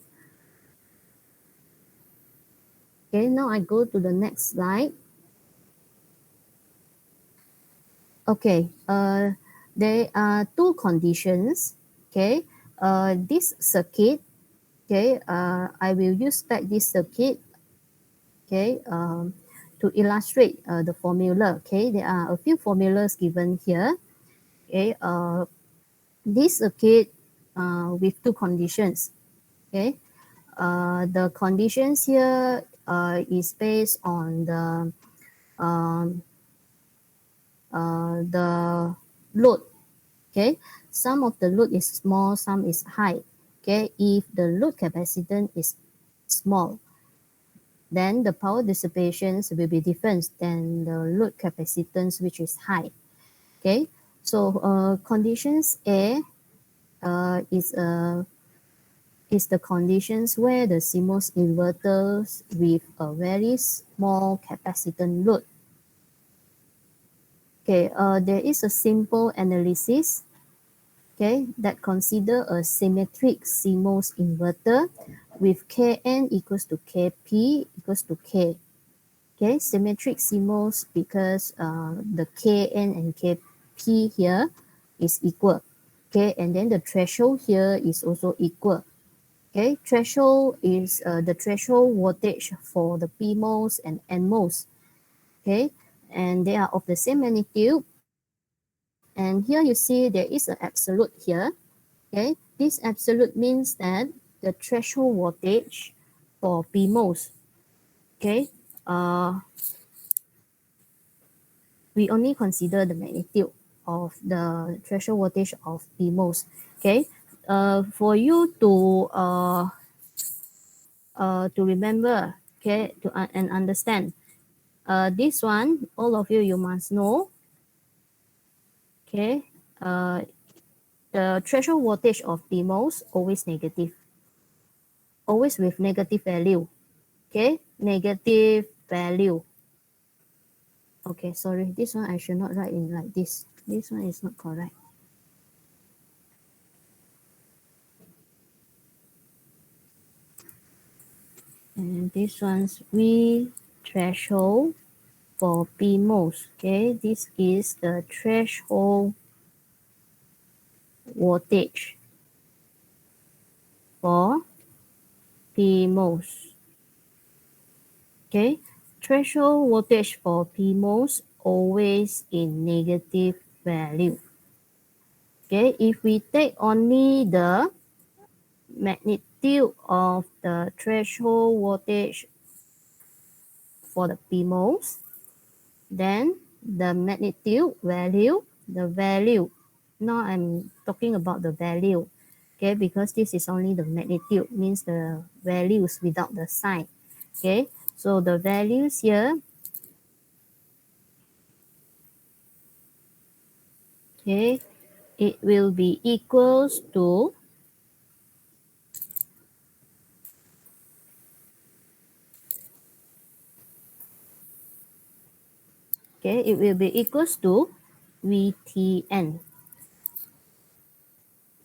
Okay, now I go to the next slide. Okay, there are two conditions. Okay, this circuit, okay, I will use back this circuit, okay, to illustrate the formula. Okay, there are a few formulas given here. Okay, this circuit with two conditions. Okay, the conditions here is based on um, the load. Okay, some of the load is small, some is high. Okay, if the load capacitance is small, then the power dissipations will be different than the load capacitance which is high. Okay, so conditions A is the conditions where the CMOS inverters with a very small capacitance load. Okay, there is a simple analysis, okay, that consider a symmetric CMOS inverter with Kn equals to Kp equals to K. Okay, symmetric CMOS because the Kn and Kp here is equal. Okay, and then the threshold here is also equal. Okay, threshold is the threshold voltage for the PMOS and NMOS. Okay, and they are of the same magnitude. And here you see there is an absolute here. Okay, this absolute means that the threshold voltage for PMOS, okay, we only consider the magnitude of the threshold voltage of PMOS. Okay, for you to remember, okay, and understand. This one, all of you, you must know. Okay, the threshold voltage of PMOS always negative, always with negative value. Okay, negative value. Okay, sorry, this one I should not write in like this. This one is not correct. And this one's V threshold for PMOS. Okay, this is the threshold voltage for PMOS. Okay, threshold voltage for PMOS always in negative value. Okay, if we take only the magnitude of the threshold voltage for the PMOS, then the magnitude value, the value, now I'm talking about the value, okay, because this is only the magnitude, means the values without the sign. Okay, so the values here, okay, it will be equals to okay, it will be equals to VTN.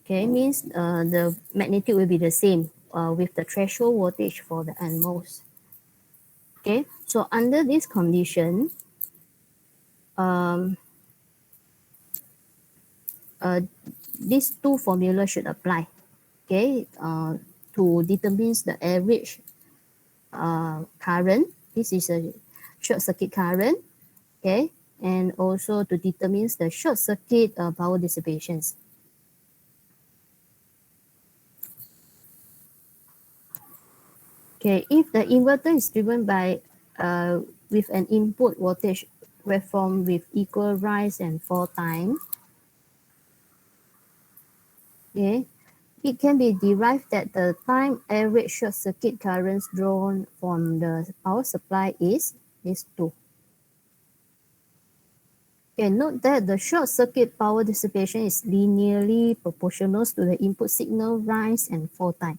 Okay, means the magnitude will be the same with the threshold voltage for the NMOS. Okay, so under this condition, um, these two formulas should apply. Okay, to determine the average current. This is a short circuit current. Okay, and also to determine the short circuit power dissipations. Okay, if the inverter is driven by with an input voltage waveform with equal rise and fall time, okay, it can be derived that the time average short circuit currents drawn from the power supply is 2. Okay, note that the short circuit power dissipation is linearly proportional to the input signal rise and fall time,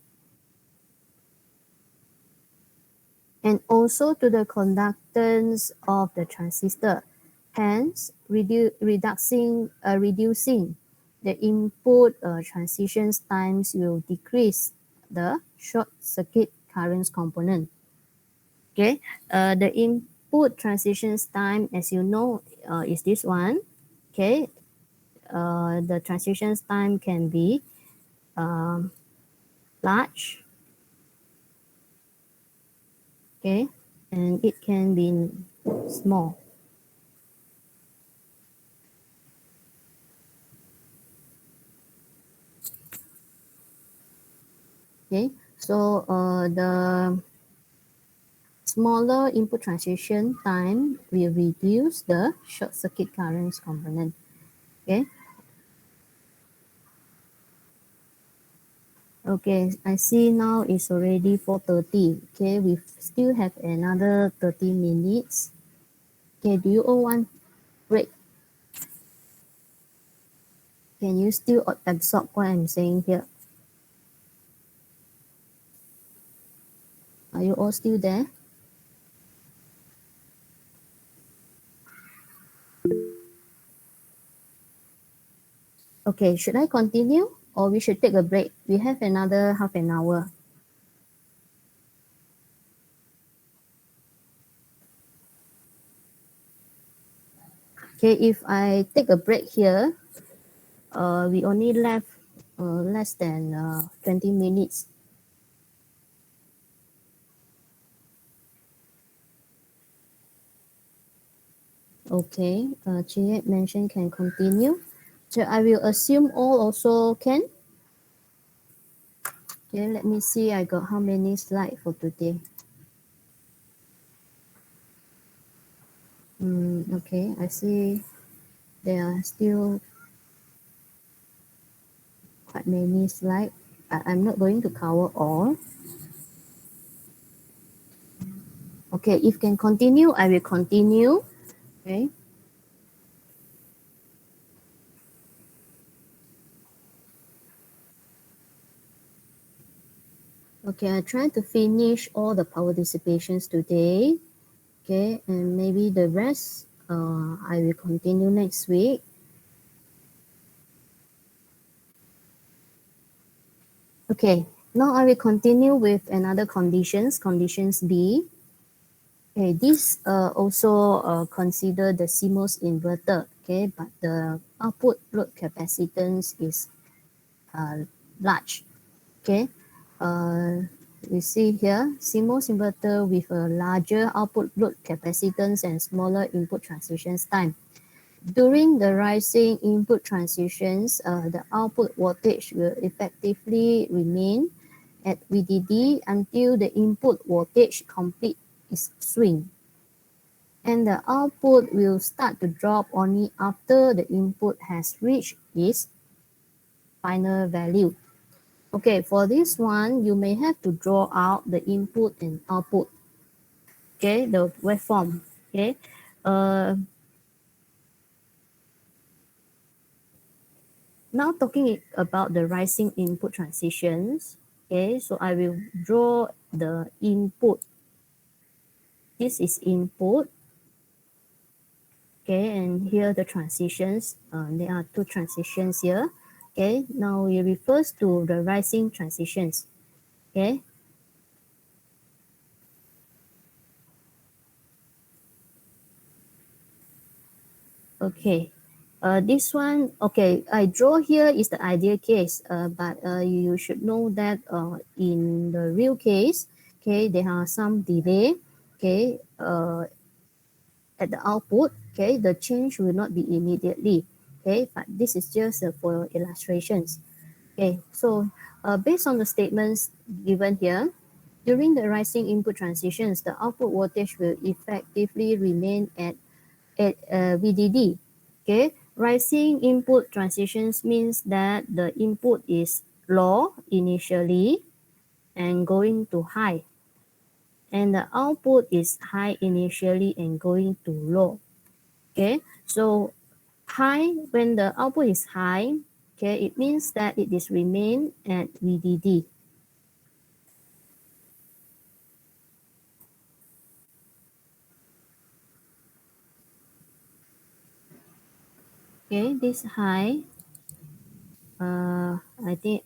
and also to the conductance of the transistor. Hence, reducing the input transitions times will decrease the short circuit currents component. Okay, the input transitions time, as you know, is this one. Okay, the transitions time can be large. Okay, and it can be small. Okay, so the smaller input transition time will reduce the short circuit currents component. Okay. Okay, I see now it's already 4:30. Okay, we still have another 30 minutes. Okay, do you all want break? Can you still absorb what I'm saying here? Are you all still there? Okay, should I continue or we should take a break? We have another half an hour. Okay, if I take a break here, we only left less than 20 minutes. Okay, Chiet mentioned can continue. So I will assume all also can. Okay, let me see. I got how many slides for today. Okay, I see there are still quite many slides. I'm not going to cover all. Okay, if can continue, I will continue. Okay. Okay, I try to finish all the power dissipations today. Okay, and maybe the rest I will continue next week. Okay, now I will continue with another conditions B. Okay, this also consider the CMOS inverter, okay, but the output load capacitance is large, okay. We see here CMOS inverter with a larger output load capacitance and smaller input transitions time. During the rising input transitions, the output voltage will effectively remain at VDD until the input voltage complete its swing. And the output will start to drop only after the input has reached its final value. Okay, for this one, you may have to draw out the input and output. Okay, the waveform. Okay, uh, now talking about the rising input transitions. Okay, so I will draw the input. This is input. Okay, and here the transitions. There are two transitions here. Okay, now it refers to the rising transitions. Okay. Okay. This one, okay, I draw here is the ideal case, but you should know that in the real case, okay, there are some delay, okay, at the output, okay, the change will not be immediately, okay, but this is just for illustrations. Okay, so based on the statements given here, during the rising input transitions, the output voltage will effectively remain at VDD. Okay, rising input transitions means that the input is low initially and going to high, and the output is high initially and going to low. Okay, so high, when the output is high, okay, it means that it is remain at VDD. Okay, this high, I think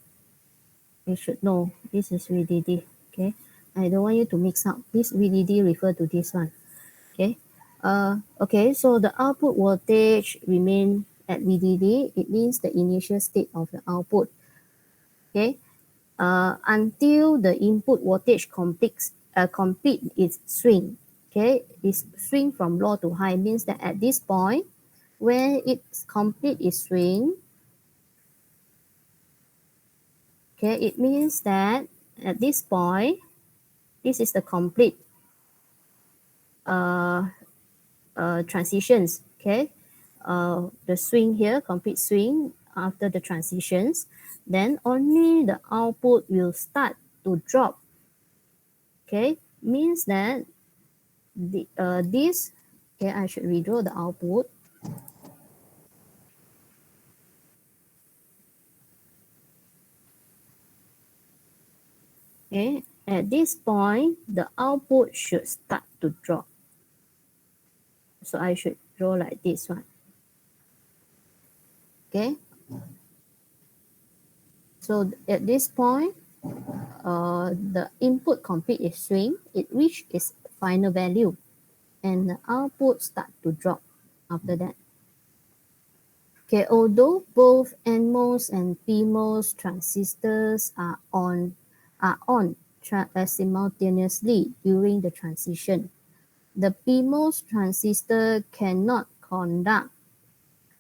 you should know this is VDD. Okay, I don't want you to mix up. This VDD refer to this one. Okay, okay, so the output voltage remain at VDD. It means the initial state of the output. Okay, until the input voltage complete its swing. Okay, its swing from low to high means that at this point, when it's complete its swing, okay, it means that at this point, this is the complete uh, transitions. Okay, the swing here, complete swing after the transitions, then only the output will start to drop. Okay, means that this, okay, I should redraw the output. Okay, at this point, the output should start to drop. So I should draw like this one. Okay, so at this point, the input complete its swing, it reached its final value, and the output start to drop after that. Okay, although both NMOS and PMOS transistors are on simultaneously during the transition, the PMOS transistor cannot conduct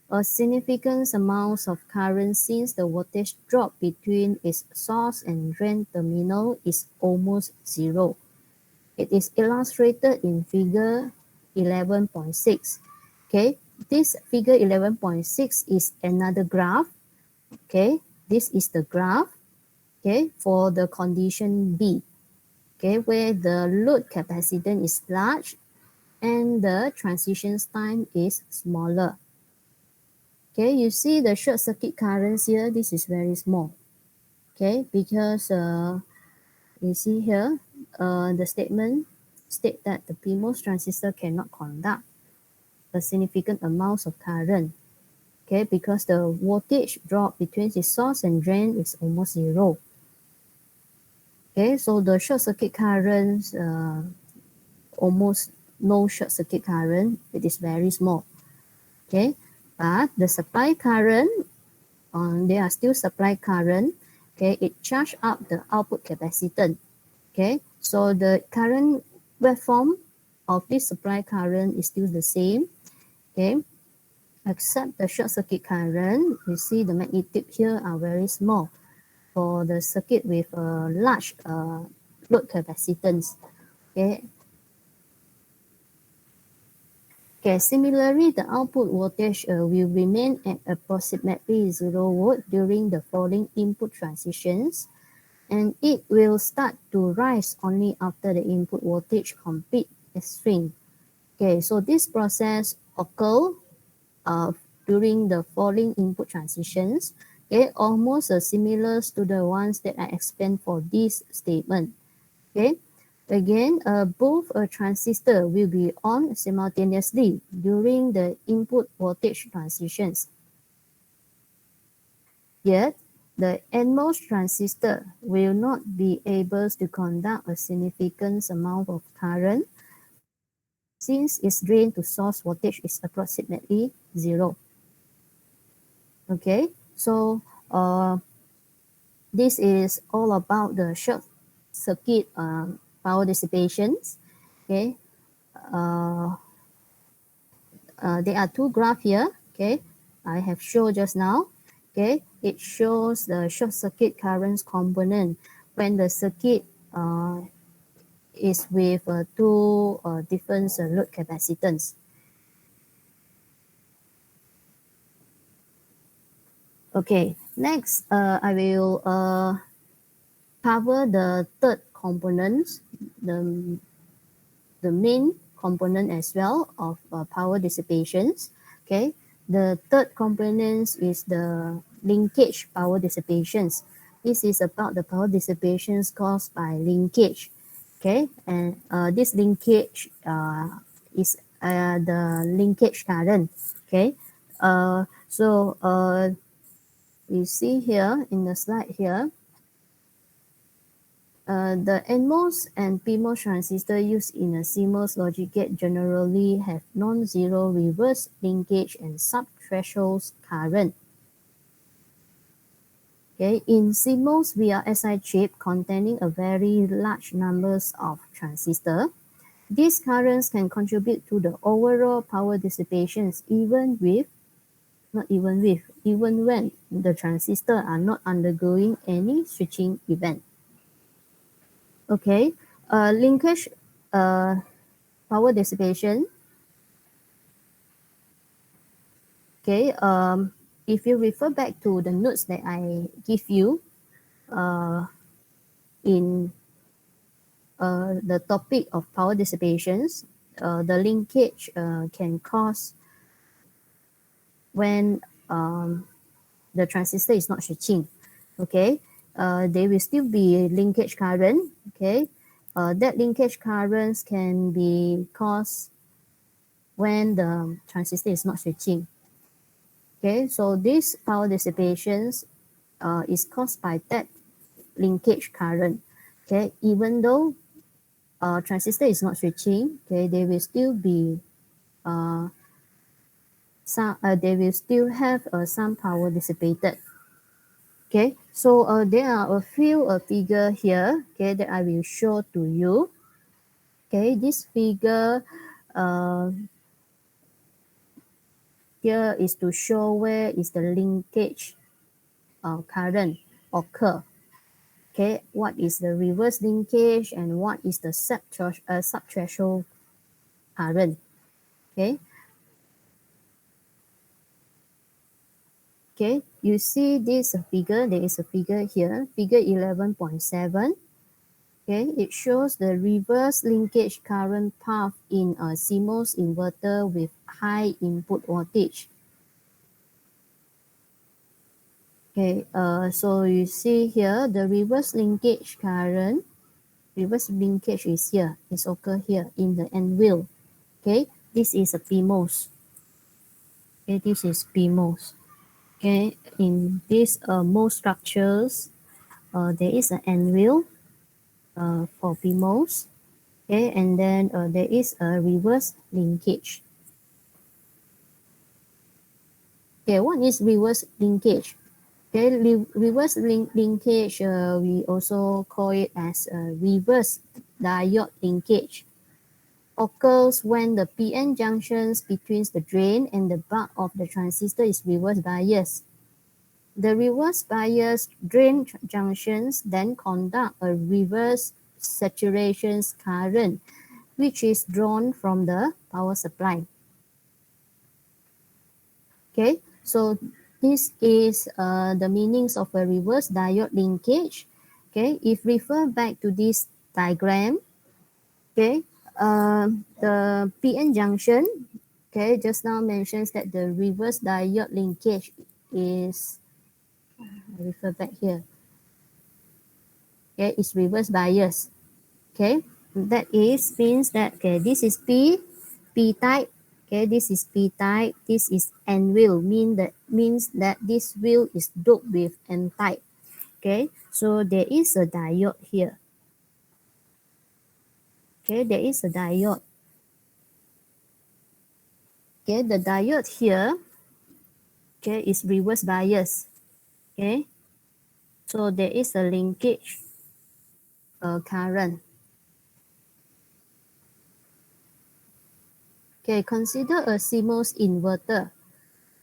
a significant amount of current since the voltage drop between its source and drain terminal is almost zero. It is illustrated in figure 11.6. Okay, this figure 11.6 is another graph. Okay, this is the graph, okay, for the condition B, okay, where the load capacitance is large and the transition time is smaller. Okay, you see the short circuit currents here, this is very small. Okay, because you see here, the statement state that the PMOS transistor cannot conduct a significant amount of current. Okay, because the voltage drop between the source and drain is almost zero. Okay, so the short circuit currents, almost no short circuit current, it is very small. Okay, but the supply current, they are still supply current. Okay, it charge up the output capacitance. Okay, so the current waveform of this supply current is still the same. Okay, except the short circuit current, you see the magnitude here are very small for the circuit with a large load capacitance. Okay. Okay, similarly, the output voltage will remain at approximately 0 volt during the following input transitions, and it will start to rise only after the input voltage complete its swing. Okay, so this process occurs uh, during the following input transitions, okay, almost similar to the ones that I explained for this statement. Okay, again, both a transistor will be on simultaneously during the input voltage transitions. Yet, the NMOS transistor will not be able to conduct a significant amount of current since its drain to source voltage is approximately 0. Okay, so this is all about the short circuit power dissipations. Okay, there are two graphs here. Okay, I have shown just now. Okay, it shows the short circuit currents component when the circuit is with two different load capacitance. Okay, next I will cover the third component, the main component as well of power dissipations. Okay, the third component is the linkage power dissipations. This is about the power dissipations caused by linkage. Okay, and this linkage is the linkage current. Okay, so you see here in the slide here, the NMOS and PMOS transistor used in a CMOS logic gate generally have non-zero reverse linkage and sub-threshold current. Okay, in CMOS VLSI chip containing a very large numbers of transistors, these currents can contribute to the overall power dissipations even when the transistors are not undergoing any switching event. Okay, linkage power dissipation. Okay, if you refer back to the notes that I give you in the topic of power dissipations, the linkage can cause when the transistor is not switching. Okay, there will still be linkage current. Okay, that linkage currents can be caused when the transistor is not switching. Okay, so this power dissipations is caused by that linkage current. Okay, even though transistor is not switching, okay, they will still be they will still have some power dissipated. Okay, so there are a few figure here, okay, that I will show to you. Okay, this figure here is to show where is the linkage current occur. Okay, what is the reverse linkage and what is the sub-threshold current? Okay. Okay, you see this figure, there is a figure here, figure 11.7. Okay, it shows the reverse linkage current path in a CMOS inverter with high input voltage. Okay, so you see here the reverse linkage current, reverse linkage is here, it's occur here in the end wheel. Okay, this is a PMOS. Okay, this is PMOS. Okay, in these MOS structures, there is an end wheel for PMOS. Okay, and then there is a reverse linkage. Okay, what is reverse linkage? Okay, reverse linkage, we also call it as a reverse diode linkage. Occurs when the PN junctions between the drain and the bulk of the transistor is reverse biased. The reverse biased drain junctions then conduct a reverse saturation current, which is drawn from the power supply. Okay, so this is the meanings of a reverse diode linkage. Okay, if refer back to this diagram, okay, the PN junction, okay, just now mentions that the reverse diode linkage is, I refer back here, okay, it's reverse bias. Okay, that is means that, okay, this is P type, okay, this is P type, this is N wheel, mean that means that this wheel is doped with N-type. Okay, so there is a diode here. Okay, there is a diode. Okay, the diode here, okay, is reverse bias. Okay, so there is a linkage current. Okay, consider a CMOS inverter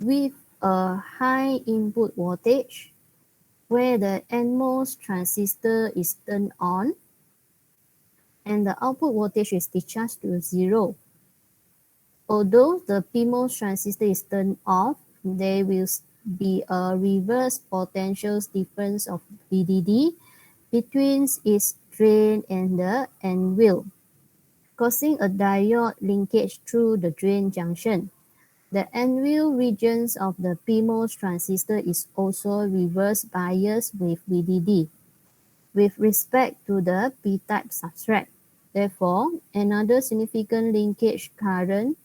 with a high input voltage where the NMOS transistor is turned on and the output voltage is discharged to 0. Although the PMOS transistor is turned off, there will be a reverse potential difference of VDD between its drain and the N wheel, causing a diode linkage through the drain junction. The N wheel regions of the PMOS transistor is also reverse biased with VDD with respect to the P-type substrate. Therefore, another significant linkage current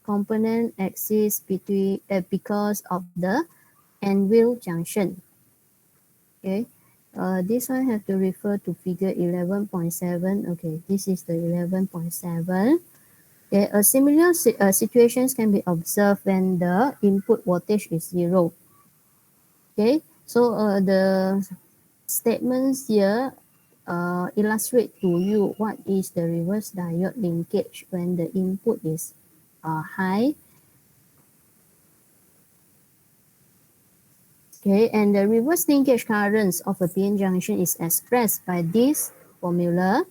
component exists because of the N-wheel junction. Okay, this one have to refer to figure 11.7. Okay, this is the 11.7. Okay, a similar situations can be observed when the input voltage is 0. Okay, so the statements here illustrate to you what is the reverse diode linkage when the input is high. Okay, and the reverse linkage currents of a PN junction is expressed by this formula.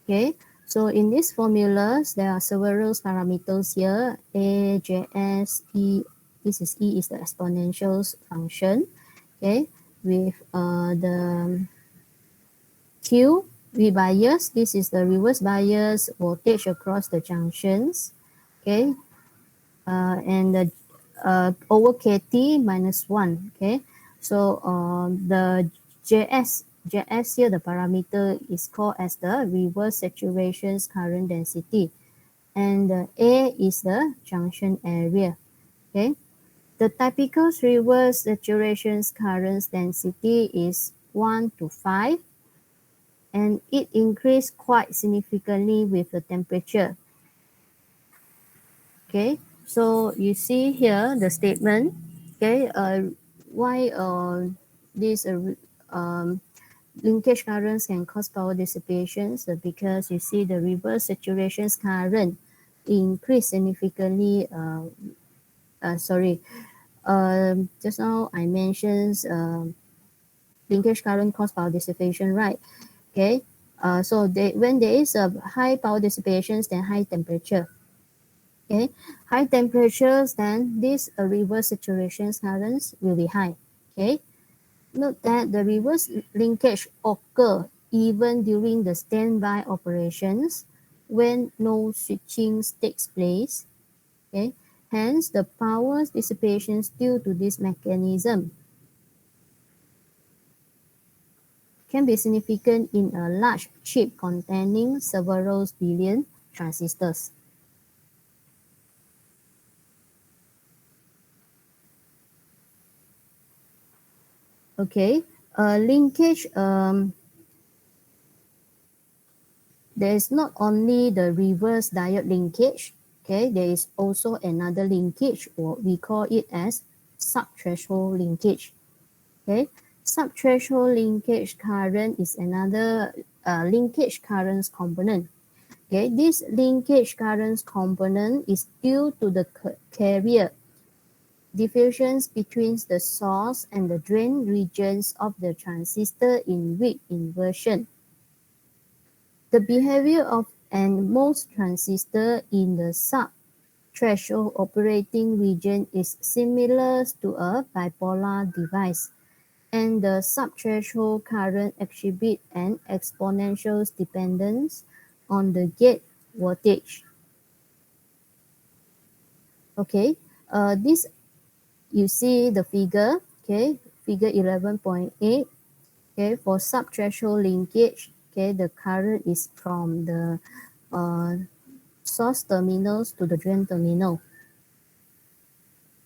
Okay, so in these formulas, there are several parameters here. A, J, S, E. This is E is the exponential function. Okay, with the Q, V bias. This is the reverse bias voltage across the junctions. Okay, and the over KT minus 1. Okay, so the JS here, the parameter is called as the reverse saturation current density, and the A is the junction area. Okay, the typical reverse saturation current density is 1 to 5, and it increased quite significantly with the temperature. Okay, so you see here the statement. Okay, why these linkage currents can cause power dissipations? Because you see the reverse saturation current increase significantly. Just now I mentioned linkage current cause power dissipation, right? Okay, so when there is a high power dissipation, then high temperature. Okay, high temperatures, then this reverse saturation currents will be high. Okay, note that the reverse linkage occur even during the standby operations when no switching takes place. Okay, hence the power dissipation due to this mechanism can be significant in a large chip containing several billion transistors. Okay, linkage, there is not only the reverse diode linkage, okay, there is also another linkage, or we call it as subthreshold linkage. Okay, subthreshold linkage current is another linkage currents component. Okay, this linkage currents component is due to the carrier diffusions between the source and the drain regions of the transistor in weak inversion. The behavior of NMOS transistor in the sub-threshold operating region is similar to a bipolar device, and the sub-threshold current exhibit an exponential dependence on the gate voltage. Okay, this you see the figure, okay, figure 11.8. Okay, for subthreshold linkage, okay, the current is from the source terminals to the drain terminal.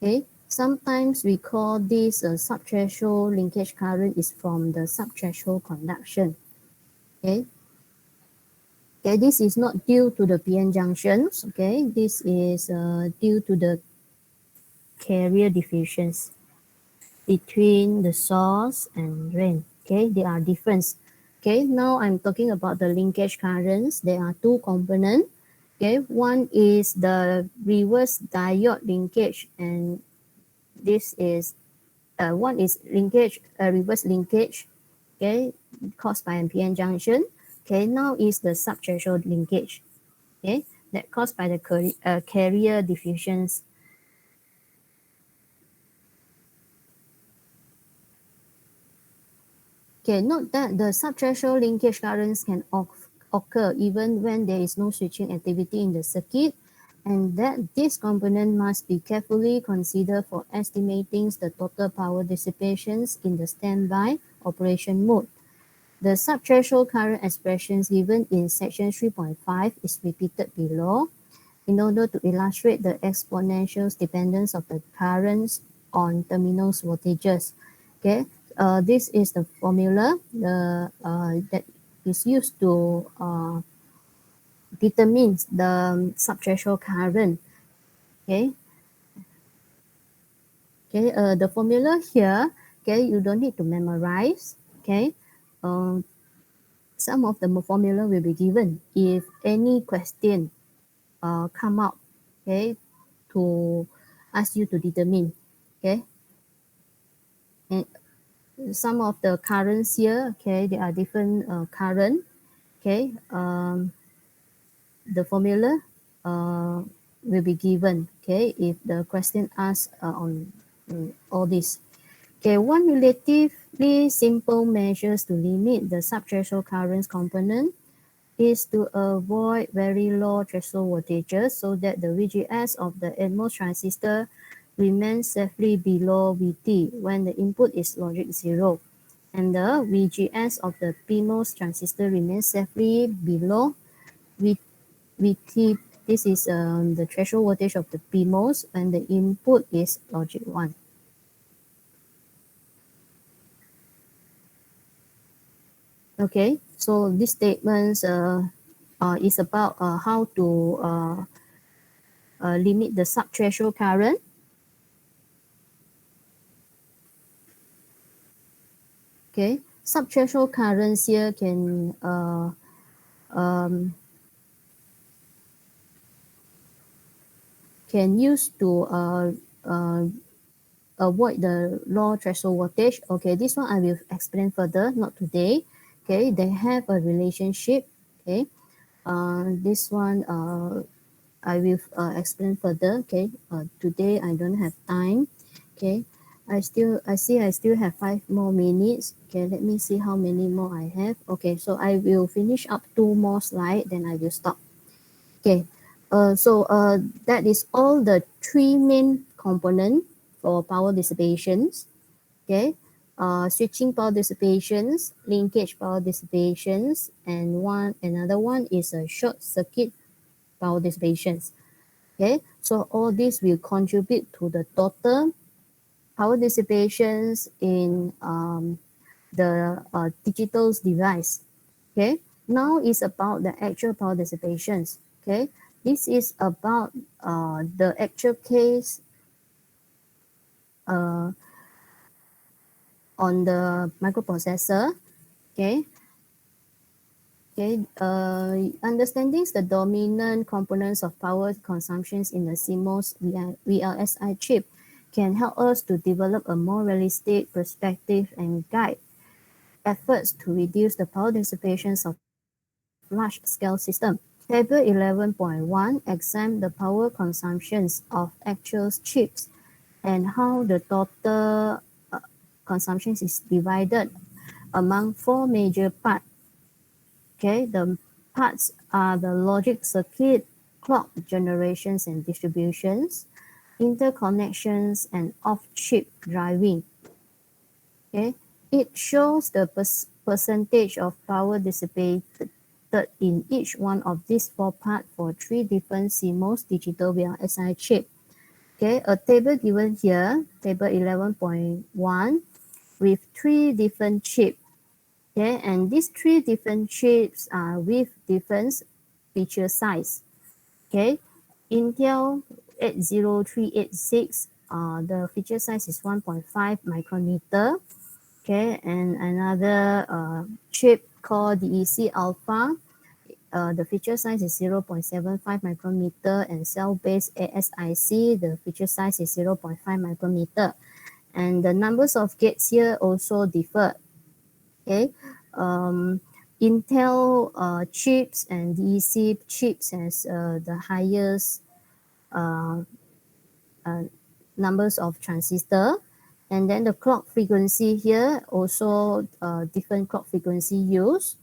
Okay, Sometimes we call this a subthreshold linkage current is from the subthreshold conduction. Okay. Okay, this is not due to the PN junctions. Okay, this is due to the carrier diffusions between the source and drain. Okay, they are different. Okay, now I'm talking about the linkage currents. There are two components. Okay, one is the reverse diode linkage, and this is one is linkage, reverse linkage. Okay, caused by an PN junction. Okay, now is the subthreshold linkage. Okay, that caused by the carrier diffusions. Okay, note that the subthreshold linkage currents can occur even when there is no switching activity in the circuit, and that this component must be carefully considered for estimating the total power dissipations in the standby operation mode. The subthreshold current expressions given in section 3.5 is repeated below in order to illustrate the exponential dependence of the currents on terminals voltages. Okay, this is the formula that is used to determine the subthreshold current. Okay, the formula here. Okay, you don't need to memorize. Okay, some of the formula will be given if any question come out. Okay, to ask you to determine. Okay, and some of the currents here, okay, there are different current. Okay, the formula will be given. Okay, if the question asks on all this. Okay, one relatively simple measures to limit the subthreshold currents component is to avoid very low threshold voltages so that the VGS of the NMOS transistor remains safely below VT when the input is logic 0, and the VGS of the PMOS transistor remains safely below VT. This is the threshold voltage of the PMOS when the input is logic 1. Okay, so this statement is about how to limit the subthreshold current. Okay, subthreshold currents here can use to avoid the low threshold voltage. Okay, this one I will explain further, not today. Okay, they have a relationship. Okay, this one I will explain further. Okay, today I don't have time. Okay, I still have 5 more minutes. Okay, let me see how many more I have. Okay, so I will finish up 2 more slides, then I will stop. Okay, so that is all the 3 main components for power dissipations. Okay, switching power dissipations, linkage power dissipations, and another one is a short circuit power dissipations. Okay, so all this will contribute to the total power dissipations in the digital device. Okay, now is about the actual power dissipations. Okay, this is about the actual case on the microprocessor. Okay, understanding the dominant components of power consumptions in the CMOS VLSI chip can help us to develop a more realistic perspective and guide efforts to reduce the power dissipations of large-scale systems. Table 11.1 examines the power consumptions of actual chips and how the total consumption is divided among 4 major parts. Okay, the parts are the logic circuit, clock generations and distributions, interconnections, and off-chip driving. Okay, it shows the percentage of power dissipated in each one of these 4 parts for 3 different CMOS digital VLSI chip. Okay, a table given here, table 11.1, with 3 different chips. Okay, and these 3 different chips are with different feature size. Okay, Intel 80386, the feature size is 1.5 micrometer. Okay, and another chip called DEC Alpha. The feature size is 0.75 micrometer, and cell-based ASIC, the feature size is 0.5 micrometer. And the numbers of gates here also differ. Okay, Intel chips and DEC chips has the highest uh, numbers of transistor, and then the clock frequency here also different clock frequency used,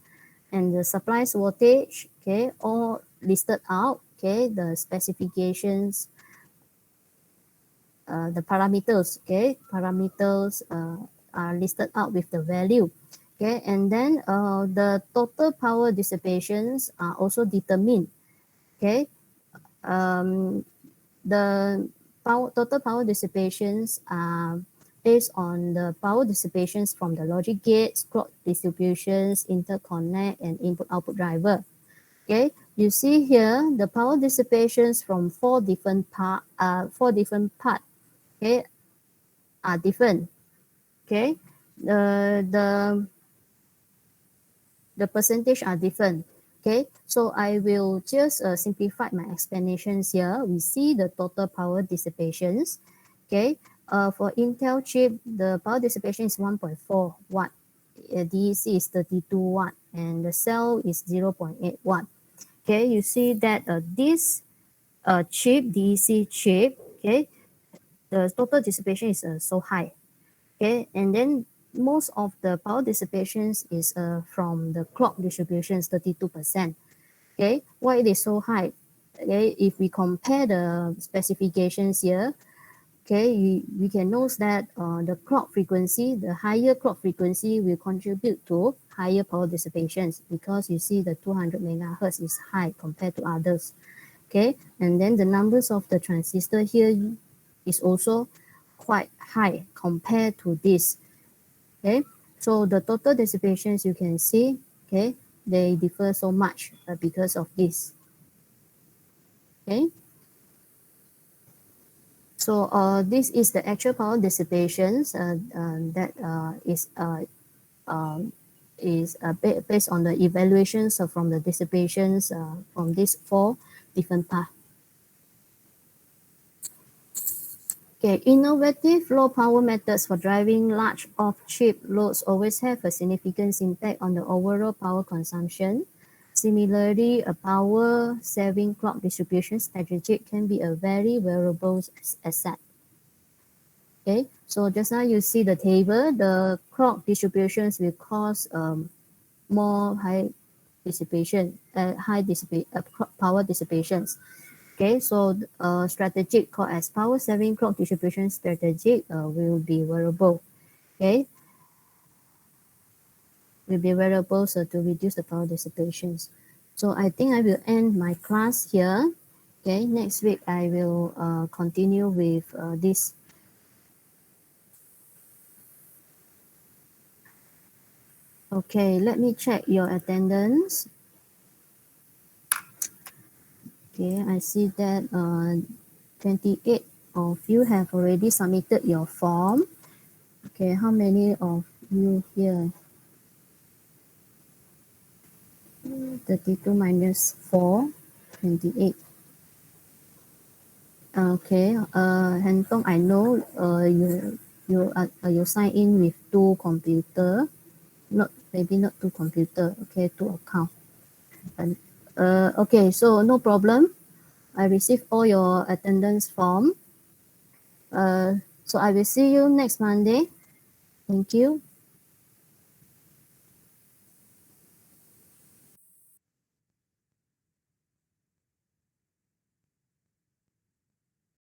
and the supplies voltage, okay, all listed out. Okay, the specifications, the parameters, okay, parameters are listed out with the value. Okay, and then the total power dissipations are also determined. Okay, um, the total power dissipations are based on the power dissipations from the logic gates, clock distributions, interconnect, and input-output driver. Okay, you see here the power dissipations from four different part, okay, are different. Okay, the the percentage are different. Okay, so I will just simplify my explanations here. We see the total power dissipations. Okay, for Intel chip, the power dissipation is 1.4 watt. DEC is 32 watt, and the cell is 0.8 watt. Okay, you see that this chip, DEC chip, okay, the total dissipation is so high. Okay, and then most of the power dissipations is from the clock distributions, 32%. Okay, why it is so high? Okay, if we compare the specifications here, okay, we can notice that the clock frequency, the higher clock frequency will contribute to higher power dissipations, because you see the 200 megahertz is high compared to others. Okay, and then the numbers of the transistor here is also quite high compared to this. Okay, so the total dissipations you can see, okay, they differ so much because of this. Okay, so this is the actual power dissipations that is based on the evaluations from the dissipations from these four different paths. Okay, innovative low power methods for driving large off-chip loads always have a significant impact on the overall power consumption. Similarly, a power-saving clock distribution strategy can be a very valuable asset. Okay, so just now you see the table, the clock distributions will cause more high dissipation, power dissipations. Okay, so strategic called as power saving clock distribution strategy will be variable. Okay, will be variable so to reduce the power dissipations. So I think I will end my class here. Okay, next week I will continue with this. Okay, let me check your attendance. Okay, I see that 28 of you have already submitted your form. Okay, how many of you here? 32 minus 4, 28. Okay, Hentong, I know you sign in with 2 computer, maybe not 2 computer, okay, 2 account. And, okay, so no problem. I received all your attendance form. So I will see you next Monday. Thank you.